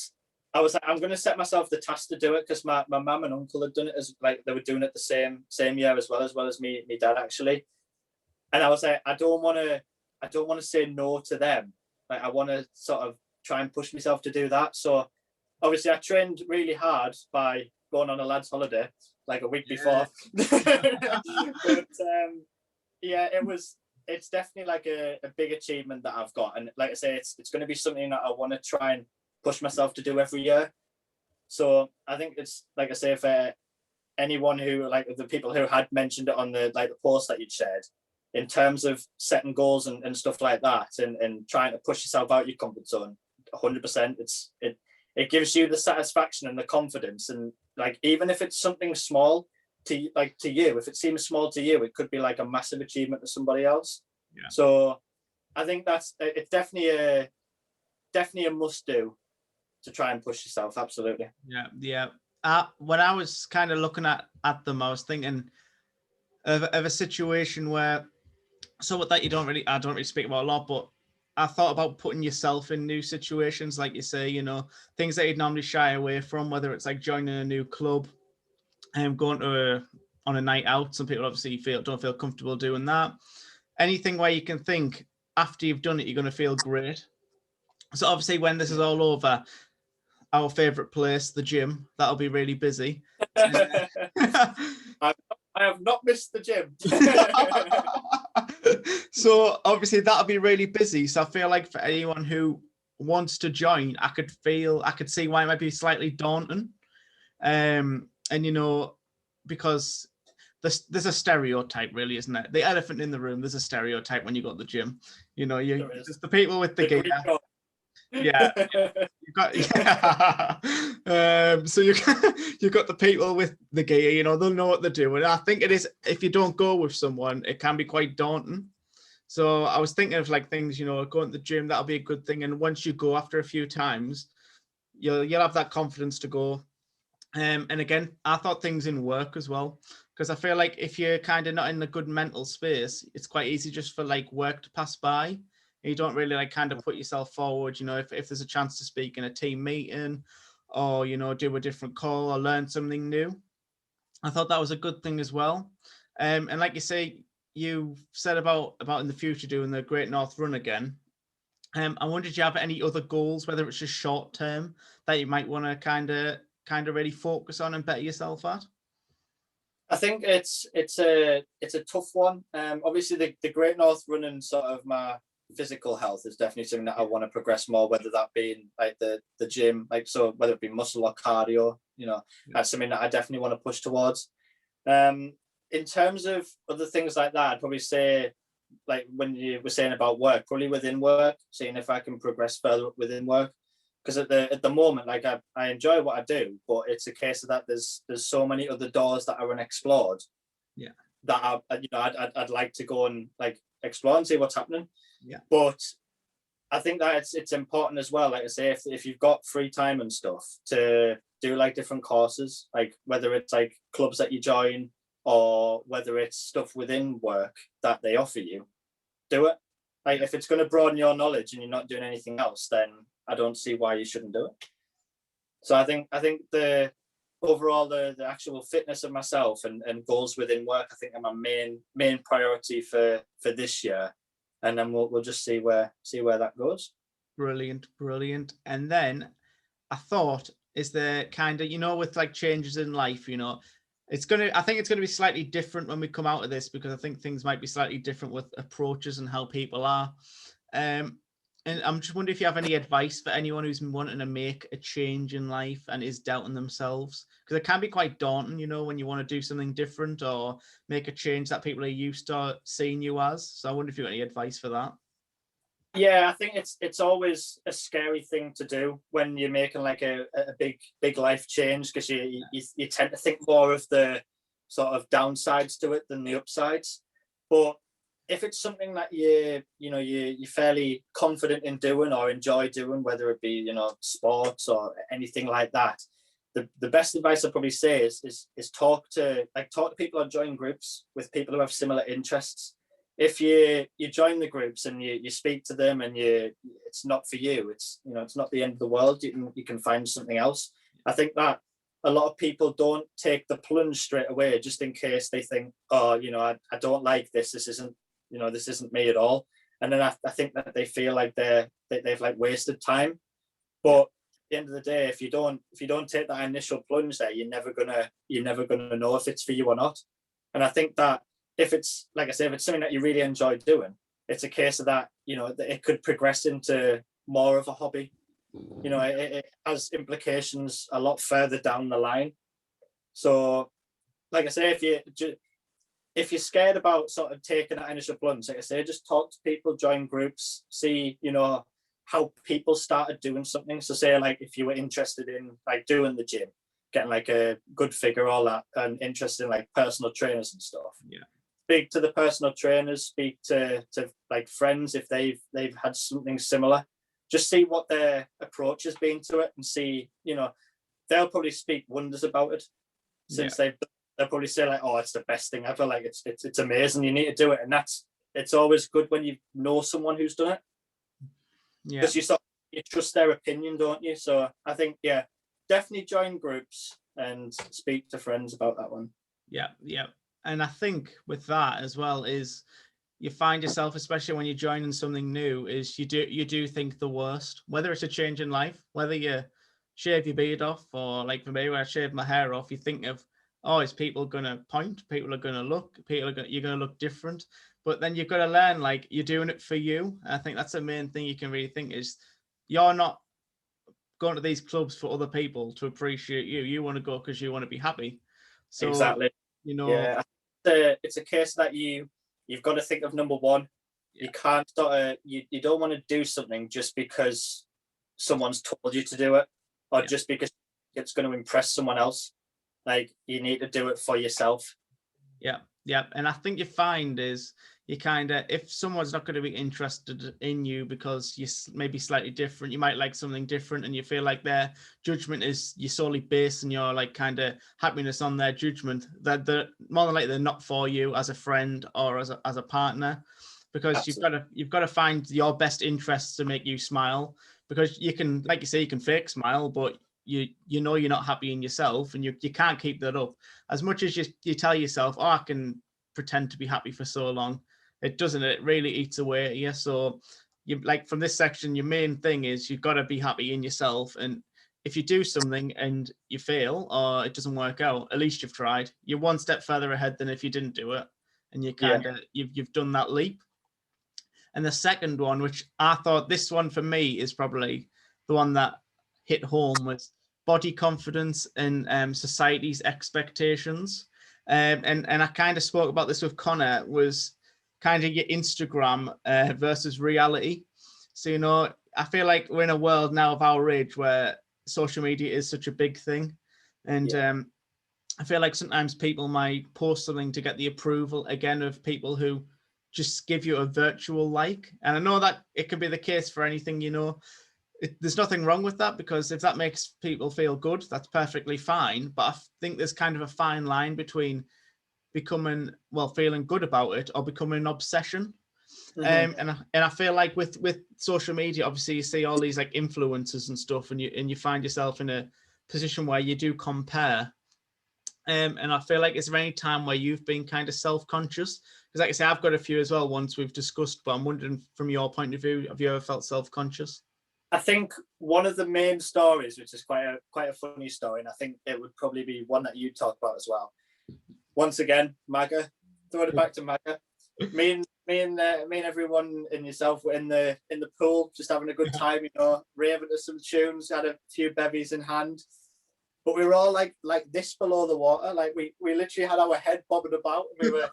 I was like, I'm going to set myself the task to do it, because my mum and uncle had done it, as like they were doing it the same year as well as me dad, actually. And I was like, I don't want to say no to them. Like, I want to sort of try and push myself to do that. So obviously I trained really hard by going on a lad's holiday like a week before. But yeah, it's definitely like a big achievement that I've got. And like I say, it's going to be something that I want to try and push myself to do every year. So I think it's, like I say, for anyone who, like the people who had mentioned it on the post that you'd shared, in terms of setting goals and stuff like that, and trying to push yourself out your comfort zone, 100%, it gives you the satisfaction and the confidence. And like, even if it's something small to you, if it seems small to you, it could be like a massive achievement to somebody else. Yeah. So I think it's definitely a must do to try and push yourself. Absolutely. Yeah. When I was kind of looking at them, I was thinking of a situation where, so what that I don't really speak about a lot, but I thought about putting yourself in new situations, like you say, you know, things that you'd normally shy away from, whether it's like joining a new club and going on a night out. Some people obviously don't feel comfortable doing that. Anything where you can think after you've done it, you're going to feel great. So obviously, when this is all over, our favorite place, the gym, that'll be really busy. I have not missed the gym. So obviously that'll be really busy. So I feel like for anyone who wants to join, I could see why it might be slightly daunting. And you know, because there's a stereotype, really, isn't it? The elephant in the room, there's a stereotype when you go to the gym. You know, there's the people with the gear. Yeah, you've got so you've got the people with the gear, you know, they'll know what they're doing. I think it is, if you don't go with someone, it can be quite daunting. So I was thinking of like things, you know, going to the gym, that'll be a good thing. And once you go after a few times, you'll have that confidence to go. And again, I thought things in work as well, because I feel like if you're kind of not in a good mental space, it's quite easy just for like work to pass by. You don't really like kind of put yourself forward, you know, if there's a chance to speak in a team meeting, or, you know, do a different call or learn something new. I thought that was a good thing as well. And like you say, you said about in the future doing the Great North Run again. I wonder, did you have any other goals, whether it's just short term, that you might want to kind of really focus on and better yourself at? I think it's a tough one. Obviously the Great North Run and sort of my physical health is definitely something that I want to progress more, whether that be in like the gym, like, so whether it be muscle or cardio, you know, that's something that I definitely want to push towards. In terms of other things like that, I'd probably say, like when you were saying about work, probably within work, seeing if I can progress further up within work. Because at the moment, like I enjoy what I do, but it's a case of that there's so many other doors that are unexplored. Yeah. That I'd like to go and like explore and see what's happening. Yeah. But I think that it's important as well, like I say, if you've got free time and stuff, to do like different courses, like whether it's like clubs that you join or whether it's stuff within work that they offer you, do it. Like, if it's going to broaden your knowledge and you're not doing anything else, then I don't see why you shouldn't do it. So I think the overall the actual fitness of myself and goals within work, I think, are my main priority for this year. And then we'll just see where that goes. Brilliant. And then I thought, is there kind of, you know, with like changes in life, you know, I think it's going to be slightly different when we come out of this, because I think things might be slightly different with approaches and how people are. And I'm just wondering if you have any advice for anyone who's been wanting to make a change in life and is doubting themselves, because it can be quite daunting, you know, when you want to do something different or make a change that people are used to seeing you as. So I wonder if you have any advice for that. Yeah, I think it's always a scary thing to do when you're making like a big life change, because you tend to think more of the sort of downsides to it than the upsides. But if it's something that you're fairly confident in doing or enjoy doing, whether it be sports or anything like that, the best advice I'd probably say is talk to people or join groups with people who have similar interests. If you join the groups and you speak to them and it's not for you, it's not the end of the world. You can find something else. I think that a lot of people don't take the plunge straight away, just in case they think, oh, I don't like this. This isn't me at all. And then I think that they feel like they've like wasted time. But at the end of the day, if you don't take that initial plunge there, you're never gonna know if it's for you or not. And I think that if it's, like I say, if it's something that you really enjoy doing, it's a case of that, that it could progress into more of a hobby. It has implications a lot further down the line. So, like I say, if you're scared about sort of taking that initial plunge, like I say, just talk to people, join groups, see, how people started doing something. So say, like, if you were interested in like doing the gym, getting like a good figure, all that, and interested in like personal trainers and stuff. Yeah. Speak to the personal trainers, speak to like friends if they've had something similar. Just see what their approach has been to it, and see, they'll probably speak wonders about it, since they'll probably say like, oh, it's the best thing ever, like it's amazing, you need to do it. And it's always good when you know someone who's done it, because you trust their opinion, don't you? So I think, definitely join groups and speak to friends about that one. Yeah. And I think with that as well is you find yourself, especially when you're joining something new, is you do think the worst, whether it's a change in life, whether you shave your beard off, or like for me, when I shave my hair off, you think of, oh, is people going to point? People are going to look. You're going to look different. But then you've got to learn, like, you're doing it for you. And I think that's the main thing you can really think is you're not going to these clubs for other people to appreciate you. You want to go because you want to be happy. So, exactly. Yeah, it's a case that you've got to think of number one. You can't you don't want to do something just because someone's told you to do it, or just because it's going to impress someone else. Like, you need to do it for yourself. Yeah. And I think you find is you kind of, if someone's not going to be interested in you because you're maybe slightly different, you might like something different, and you feel like their judgment is, you're solely basing your like kind of happiness on their judgment, that they're more than likely they're not for you as a friend or as a partner, because Absolutely. you've got to find your best interests to make you smile, because you can, like you say, you can fake smile, but you know you're not happy in yourself, and you can't keep that up. As much as you tell yourself, oh, I can pretend to be happy for so long, it doesn't. It really eats away at you. So you, like, from this section, your main thing is you've got to be happy in yourself. And if you do something and you fail or it doesn't work out, at least you've tried. You're one step further ahead than if you didn't do it, and you kind of you've done that leap. And the second one, which I thought, this one for me is probably the one that hit home, was body confidence and society's expectations. And I kind of spoke about this with Connor, was kind of your Instagram versus reality. So, I feel like we're in a world now of our age where social media is such a big thing. And I feel like sometimes people might post something to get the approval again of people who just give you a virtual like. And I know that it could be the case for anything, there's nothing wrong with that, because if that makes people feel good, that's perfectly fine. But I think there's kind of a fine line between feeling good about it or becoming an obsession. And I feel like with social media, obviously you see all these like influencers and stuff, and you find yourself in a position where you do compare. And I feel like, is there any time where you've been kind of self-conscious? Because like I say, I've got a few as well, once we've discussed, but I'm wondering from your point of view, have you ever felt self-conscious? I think one of the main stories, which is quite a funny story, and I think it would probably be one that you talk about as well. Once again, Maga, throw it back to Maga. Me and everyone and yourself were in the pool, just having a good time, raving to some tunes, had a few bevies in hand. But we were all like this below the water. Like we literally had our head bobbing about. We were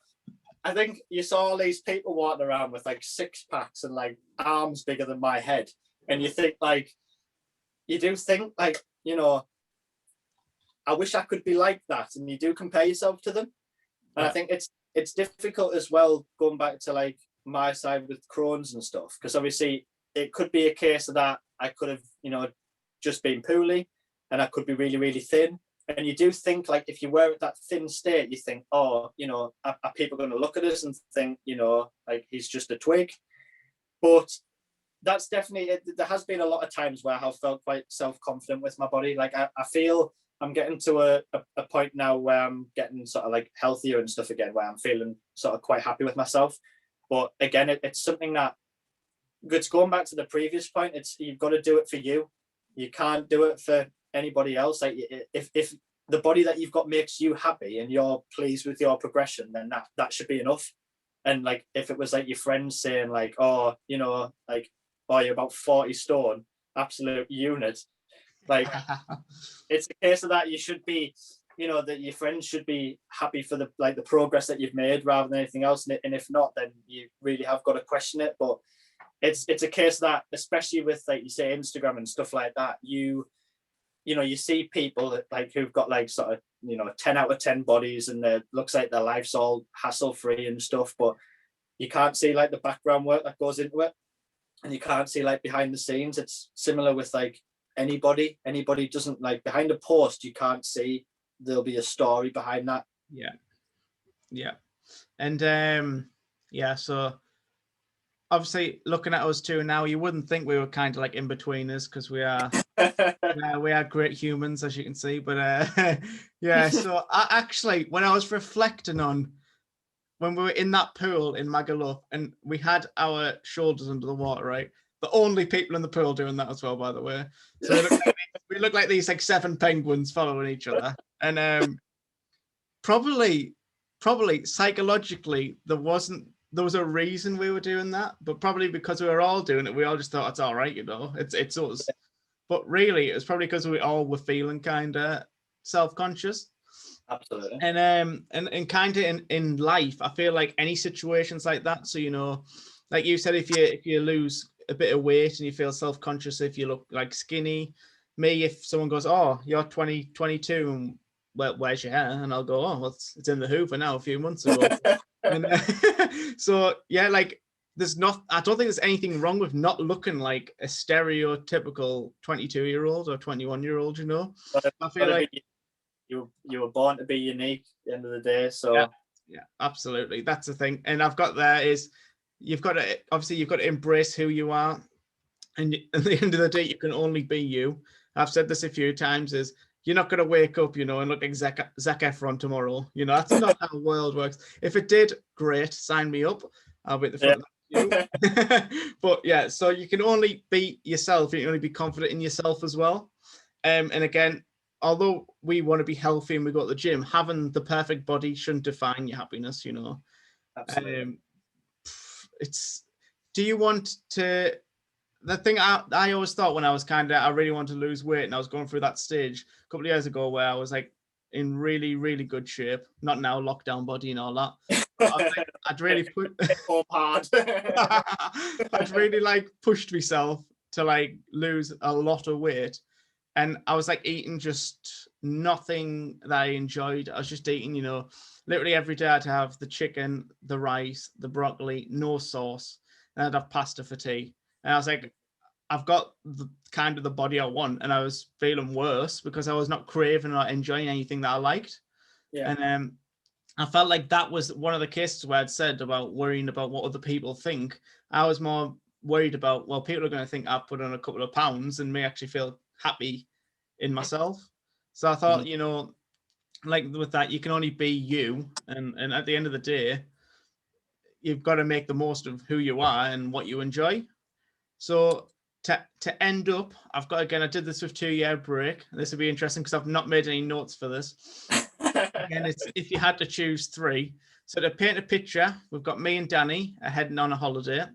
I think you saw all these people walking around with like 6-packs and like arms bigger than my head. And you think like I wish I could be like that. And you do compare yourself to them. And I think it's difficult as well, going back to like my side with Crohn's and stuff, because obviously it could be a case of that I could have, just been poorly and I could be really, really thin. And you do think like if you were at that thin state, you think, are people going to look at us and think, like he's just a twig? But that's definitely it. There has been a lot of times where I have felt quite self-confident with my body. Like I feel I'm getting to a point now where I'm getting sort of like healthier and stuff again, where I'm feeling sort of quite happy with myself. But again, it's something that, it's going back to the previous point. You've got to do it for you. You can't do it for anybody else. Like if the body that you've got makes you happy and you're pleased with your progression, then that should be enough. And like if it was like your friends saying like, oh, you're about 40 stone, absolute unit. Like it's a case of that you should be, that your friends should be happy for the progress that you've made rather than anything else. And if not, then you really have got to question it. But it's a case that, especially with like you say Instagram and stuff like that, you see people that, like who've got like sort of 10 out of 10 bodies and it looks like their life's all hassle free and stuff, but you can't see like the background work that goes into it, and you can't see like behind the scenes. It's similar with like anybody doesn't, like behind a post you can't see there'll be a story behind that. Yeah And so obviously looking at us two now, you wouldn't think we were kind of like in betweeners, because we are we are great humans, as you can see. But so I actually, when I was reflecting on when we were in that pool in Magaluf and we had our shoulders under the water, right? The only people in the pool doing that as well, by the way. So we look like these like 7 penguins following each other. And probably psychologically there was a reason we were doing that, but probably because we were all doing it, we all just thought it's all right, it's us. But really, it was probably because we all were feeling kind of self-conscious. Absolutely. And kind of in life, I feel like any situations like that. So like you said, if you lose a bit of weight and you feel self-conscious if you look like skinny. Me, if someone goes, "Oh, you're 22 and where's your hair?" and I'll go, "Oh, well, it's in the Hoover now a few months ago." And so yeah, like I don't think there's anything wrong with not looking like a stereotypical 22-year-old or 21-year-old. I feel like you were born to be unique at the end of the day. So yeah, absolutely, that's the thing. And I've got there is you've got to embrace who you are, and at the end of the day you can only be you. I've said this a few times, is you're not going to wake up and look like Zac Efron tomorrow. That's not how the world works. If it did, great, sign me up, I'll be at the front of you. But yeah, so you can only be yourself. You can only be confident in yourself as well. And again, although we want to be healthy and we go to the gym, having the perfect body shouldn't define your happiness. Absolutely. Do you want to? The thing I always thought when I was I really wanted to lose weight, and I was going through that stage a couple of years ago where I was like in really, really good shape. Not now, lockdown body and all that. I'd really hard. I'd really like pushed myself to like lose a lot of weight, and I was like eating just nothing that I enjoyed. I was just eating, literally every day I'd have the chicken, the rice, the broccoli, no sauce, and I'd have pasta for tea. And I was like, I've got the kind of the body I want, and I was feeling worse because I was not craving or enjoying anything that I liked. Yeah. And I felt like that was one of the cases where I'd said about worrying about what other people think. I was more worried about, well, people are going to think I've put on a couple of pounds and may actually feel happy in myself. So I thought, like with that, you can only be you. And at the end of the day, you've got to make the most of who you are and what you enjoy. So to end up, I did this with 2-year break. This will be interesting because I've not made any notes for this. Again, it's if you had to choose three. So to paint a picture, we've got me and Danny are heading on a holiday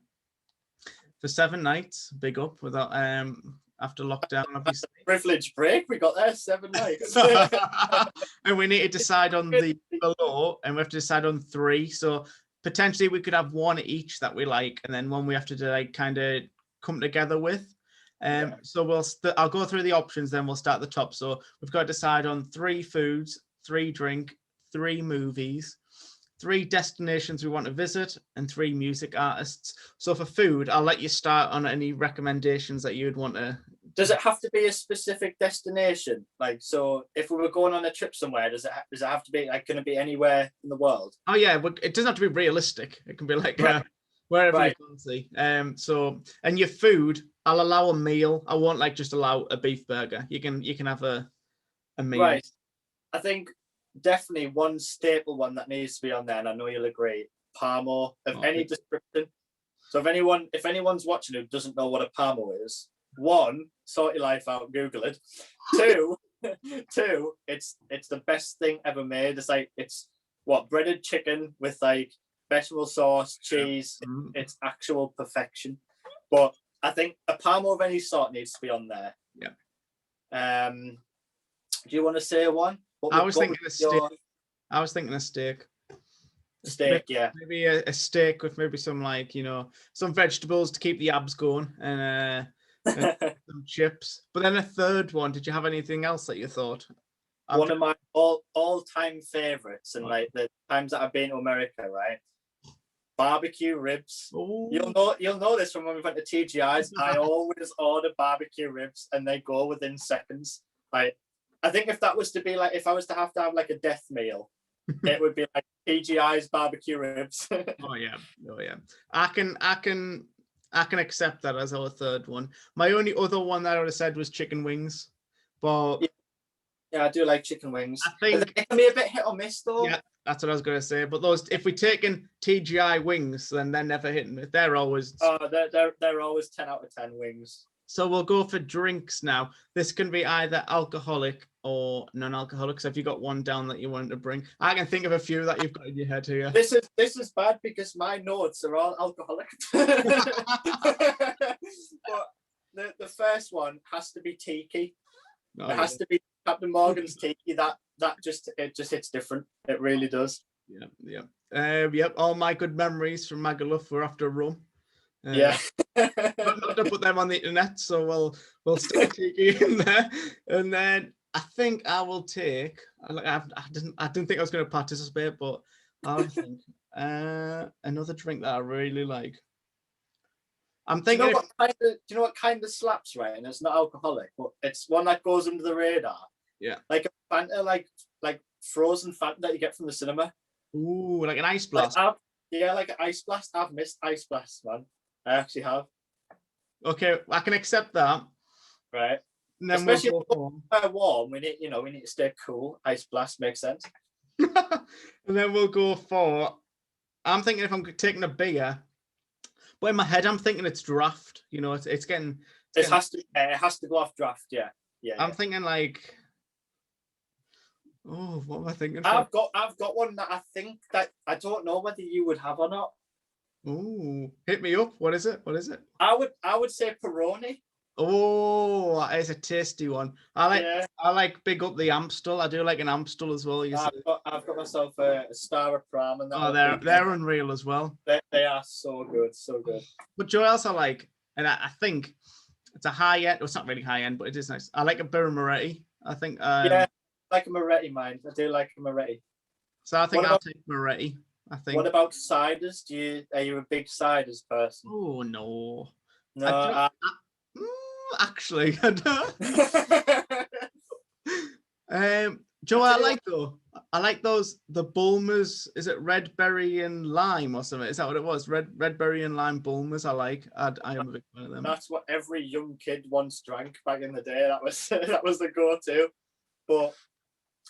for 7 nights. Big up without after lockdown, obviously. Privilege break. We got there 7 nights. And we need to decide on the below, and we have to decide on three. So potentially we could have one each that we like, and then one we have to like kind of come together with. So I'll go through the options, then we'll start at the top. So we've got to decide on 3 foods, 3 drink, 3 movies, 3 destinations we want to visit, and 3 music artists. So for food, I'll let you start on any recommendations that you'd want to. Does it have to be a specific destination? Like, so if we were going on a trip somewhere, does it have to be like, can it be anywhere in the world? Oh yeah, but it doesn't have to be realistic. It can be like wherever you fancy. So, and your food, I'll allow a meal. I won't like just allow a beef burger. You can have a meal. Right. I think definitely one staple one that needs to be on there, and I know you'll agree, Parmo of any description. So if anyone's watching who doesn't know what a Parmo is, 1, sort your life out, Google it. 2, it's the best thing ever made. It's like, it's what, breaded chicken with like vegetable sauce, cheese. It's actual perfection. But I think a Parmo of any sort needs to be on there. Yeah. Do you want to say one? I was thinking a steak. I was thinking a steak. Steak, yeah. Maybe a steak with maybe some like, some vegetables to keep the abs going, and some chips. But then a third one, did you have anything else that you thought? One of my all-time favorites, and like the times that I've been to America, right? Barbecue ribs. Ooh. You'll know this from when we went to TGI's. I always order barbecue ribs, and they go within seconds. Like, I think if that was to be like, if I was to have like a death meal, it would be like TGI's barbecue ribs. Oh yeah. I can accept that as our third one. My only other one that I would have said was chicken wings, but yeah, I do like chicken wings. I think it can be a bit hit or miss though. Yeah, that's what I was going to say. But those, if we taken TGI wings, then they're never hitting it. They're always they're always 10 out of 10 wings. So we'll go for drinks now. This can be either alcoholic or non-alcoholic. So if you got one down that you wanted to bring, I can think of a few that you've got in your head here. This is bad because my notes are all alcoholic. But the first one has to be tiki. It has to be Captain Morgan's tiki. That just hits different. It really does. Yeah. All my good memories from Magaluf were after rum. Yeah. Not to put them on the internet, so we'll stick tiki in there. And then I think I will take. I didn't think I was going to participate, but I'll think another drink that I really like. I'm thinking. Do you know what kind of slaps, right? And it's not alcoholic, but it's one that goes under the radar. Yeah. Like a Fanta, like frozen Fanta that you get from the cinema. Ooh, like an ice blast. Like an ice blast. I've missed ice blasts, man. I actually have. Okay, I can accept that. Right. And then especially if warm, we need to stay cool. Ice blast makes sense. And then we'll go for. I'm thinking if I'm taking a beer, but in my head I'm thinking it's draft. It's getting. It has to go off draft. Yeah. I'm thinking like. Oh, what am I thinking? I've got one that I think that I don't know whether you would have or not. Ooh, hit me up. What is it? I would say Peroni. Oh, that is a tasty one. I like big up the Amstel. I do like an Amstel as well. I've got myself a Star of Pram, and they're unreal as well. They are so good, so good. But Joe else I like, and I think it's a high end. Well, it's not really high end, but it is nice. I like a Birra Moretti. I think. Yeah, like a Moretti, mine. I do like a Moretti. So I think I'll take Moretti. I think. What about ciders? Are you a big ciders person? Oh no. No. Actually, I don't. Joe, I like those. The Bulmers. Is it red berry and lime or something? Is that what it was? Red berry and lime Bulmers. I like. I am a big fan of them. That's what every young kid once drank back in the day. That was the go-to. But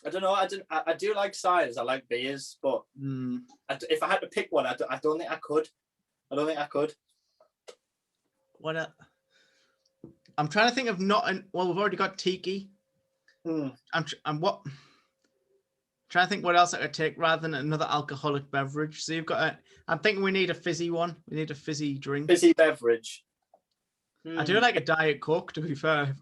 I don't know. I do like ciders. I like beers, but if I had to pick one, I don't think I could. What? I'm trying to think of we've already got tiki. I'm trying trying to think what else I could take rather than another alcoholic beverage. So you've got I'm thinking we need a fizzy one. We need a fizzy drink. Fizzy beverage. I do like a Diet Coke, to be fair.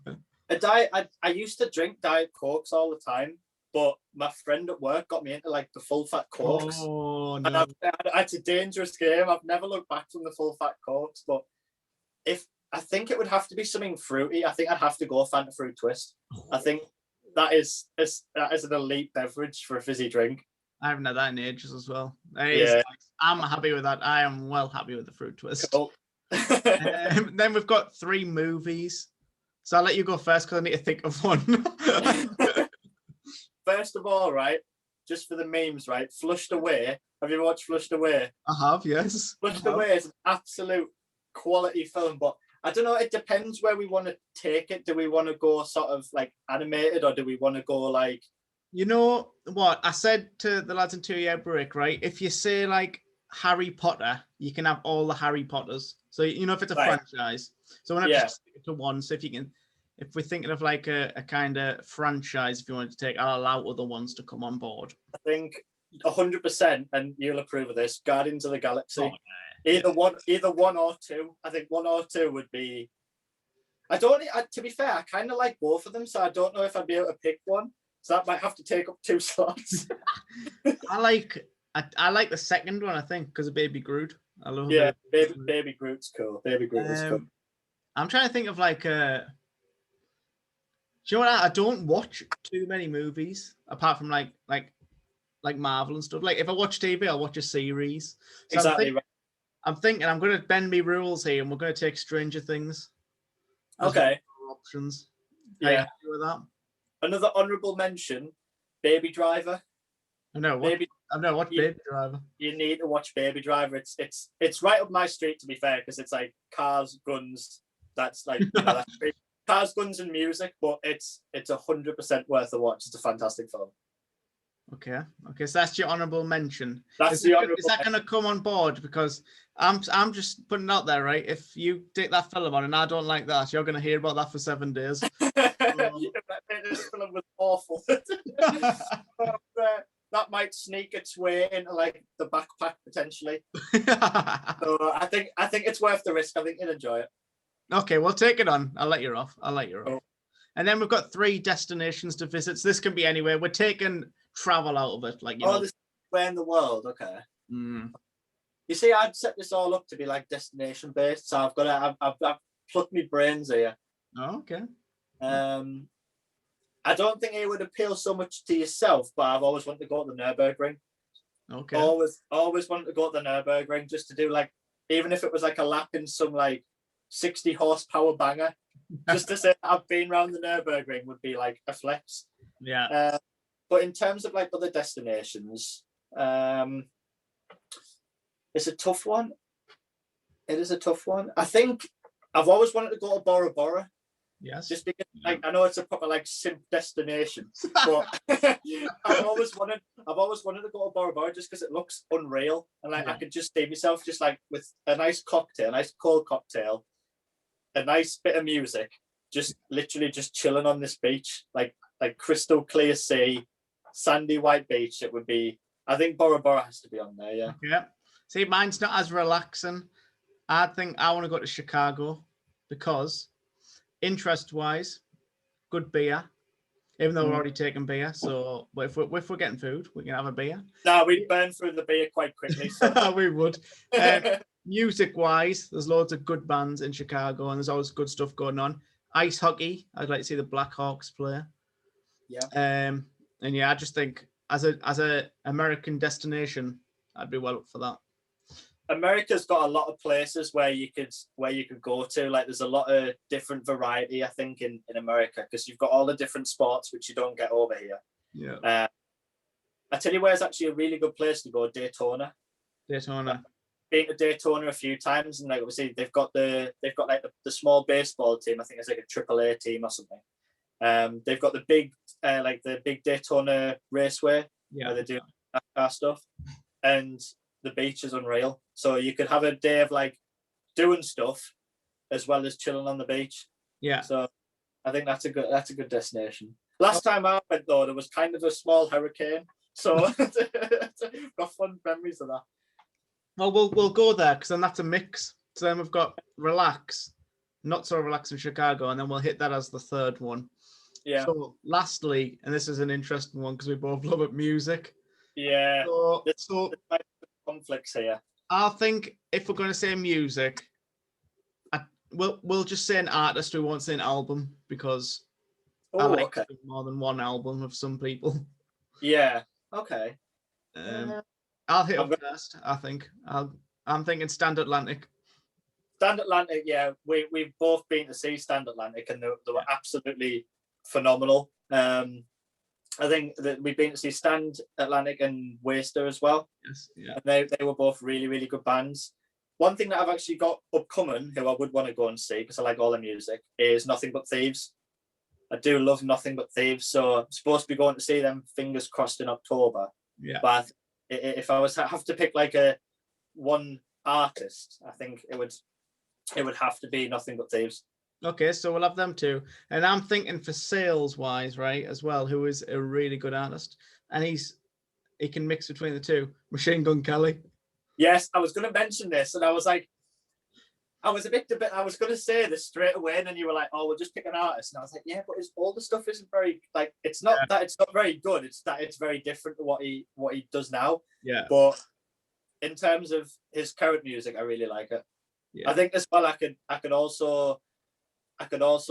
I used to drink Diet Cokes all the time, but my friend at work got me into like the full fat Cokes. Oh And no. it's a dangerous game. I've never looked back from the full fat Cokes, but I think it would have to be something fruity. I think I'd have to go Fanta Fruit Twist. I think that is an elite beverage for a fizzy drink. I haven't had that in ages as well. Yeah. I'm happy with that. I am well happy with the Fruit Twist. Cool. Then we've got 3 movies. So I'll let you go first because I need to think of one. First of all, right, just for the memes, right, Flushed Away. Have you ever watched Flushed Away? I have, yes. Flushed Away is an absolute quality film, but I don't know, it depends where we want to take it. Do we want to go sort of like animated, or do we want to go like... You know what? I said to the lads in 2-year break, right? If you say like Harry Potter, you can have all the Harry Potters. So, you know, if it's a franchise. So we're not just stick to one. So if we're thinking of like a kind of franchise, if you wanted to take, I'll allow other ones to come on board. I think 100%, and you'll approve of this, Guardians of the Galaxy. Oh, yeah. Either one or two. I think 1 or 2 would be... to be fair, I kind of like both of them, so I don't know if I'd be able to pick one. So that might have to take up 2 slots. I like the second one, I think, because of Baby Groot. I love Baby Groot's cool. Baby Groot is cool. I'm trying to think of like do you know what? I don't watch too many movies apart from like Marvel and stuff. Like if I watch TV, I'll watch a series. So exactly. I'm thinking I'm going to bend me rules here, and we're going to take Stranger Things. Okay. Options. Yeah. With that. Another honourable mention: Baby Driver. I know what. Baby Driver. You need to watch Baby Driver. It's right up my street, to be fair, because it's like cars, guns. That's like that's cars, guns, and music. But it's 100% worth a watch. It's a fantastic film. Okay. So that's your honourable mention. Is that going to come on board? Because I'm just putting it out there, right? If you take that film on and I don't like that, you're going to hear about that for 7 days. This film was awful. That might sneak its way into like the backpack potentially. So I think it's worth the risk. I think you'll enjoy it. Okay, well, take it on. I'll let you off. Cool. And then we've got 3 destinations to visit. So this can be anywhere. We're taking travel out of it, like this is where in the world. Okay. Mm. You see, I'd set this all up to be like destination based, so I've plucked my brains here. Oh, okay. I don't think it would appeal so much to yourself, but I've always wanted to go to the Nürburgring. Okay. Always wanted to go to the Nürburgring just to do like, even if it was like a lap in some like 60 horsepower banger, just to say I've been around the Nürburgring would be like a flex. Yeah. But in terms of like other destinations, it's a tough one. It is a tough one. I think I've always wanted to go to Bora Bora. Yes. Just because, like, I know it's a proper like simp destination, but I've always wanted to go to Bora Bora just because it looks unreal, and like I could just see myself just like with a nice cocktail, a nice cold cocktail, a nice bit of music, just literally just chilling on this beach, like crystal clear sea, sandy white beach. It would be. I think Bora Bora has to be on there. Yeah. Yeah. See, mine's not as relaxing. I think I want to go to Chicago because, interest-wise, good beer. Even though we're already taking beer, so but if we're getting food, we can have a beer. No, we'd burn through the beer quite quickly. So. We would. Music-wise, there's loads of good bands in Chicago, and there's always good stuff going on. Ice hockey, I'd like to see the Blackhawks play. Yeah. And yeah, I just think as a American destination, I'd be well up for that. America's got a lot of places where you could go to. Like there's a lot of different variety, I think, in America, because you've got all the different sports which you don't get over here. Yeah. I tell you where's actually a really good place to go, Daytona. Been to Daytona a few times, and like obviously they've got like the small baseball team. I think it's like a AAA team or something. They've got the big Daytona Raceway where they do that kind of stuff, and the beach is unreal. So you could have a day of like doing stuff as well as chilling on the beach. Yeah. So I think that's a good destination. Last time I went though, there was kind of a small hurricane, So got fun memories of that. Well, we'll go there because then that's a mix. So then we've got Relax, Not So Relax in Chicago, and then we'll hit that as the third one. Yeah. So lastly, and this is an interesting one because we both love it, music. Yeah. So Conflicts here. I think if we're going to say music, we'll just say an artist. We won't say an album because I like more than one album of some people. Yeah. Okay. I'll hit up first. I think I'm thinking Stand Atlantic. Stand Atlantic, yeah. We've both been to see Stand Atlantic, and they were absolutely phenomenal. I think that we've been to see Stand Atlantic and Waster as well. Yes, yeah. And they were both really, really good bands. One thing that I've actually got upcoming, who I would want to go and see because I like all the music, is Nothing But Thieves. I do love Nothing But Thieves, so I'm supposed to be going to see them, fingers crossed, in October. Yeah. But if I was to have to pick like a one artist, I think it would have to be Nothing But Thieves. Okay, so we'll have them too. And I'm thinking for sales wise, right, as well, who is a really good artist. And he can mix between the two. Machine Gun Kelly. Yes, I was going to mention this, and I was like, I was going to say this straight away, and then you were like, "Oh, we'll just pick an artist," and I was like, "Yeah, but all the stuff isn't very like. It's not that it's not very good. It's that it's very different to what he does now. Yeah. But in terms of his current music, I really like it. Yeah. I think as well, I could also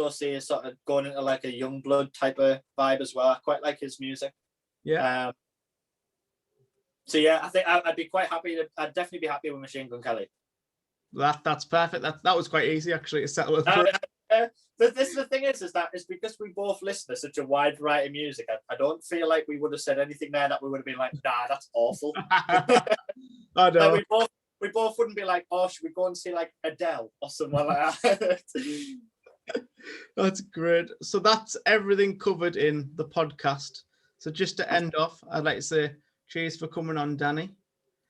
see it sort of going into like a Youngblood type of vibe as well. I quite like his music. Yeah. So yeah, I think I'd be quite happy. I'd definitely be happy with Machine Gun Kelly. That's perfect. That was quite easy actually to settle with. The thing is that it's because we both listen to such a wide variety of music. I don't feel like we would have said anything there that we would have been like, nah, that's awful. I know. Like we both wouldn't be like, oh, should we go and see like Adele or someone like that? That's great. So that's everything covered in the podcast. So just to end off, I'd like to say cheers for coming on, Danny.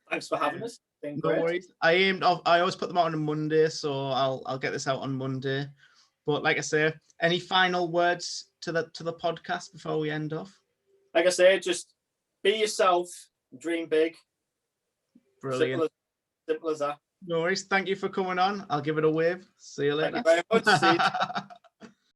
Thanks for having us. No worries. I always put them out on a Monday, so I'll get this out on Monday. But like I say, any final words to the podcast before we end off? Like I say, just be yourself, dream big. Brilliant. Simple as that. No worries. Thank you for coming on. I'll give it a wave. See you later. Thank you very much. See you.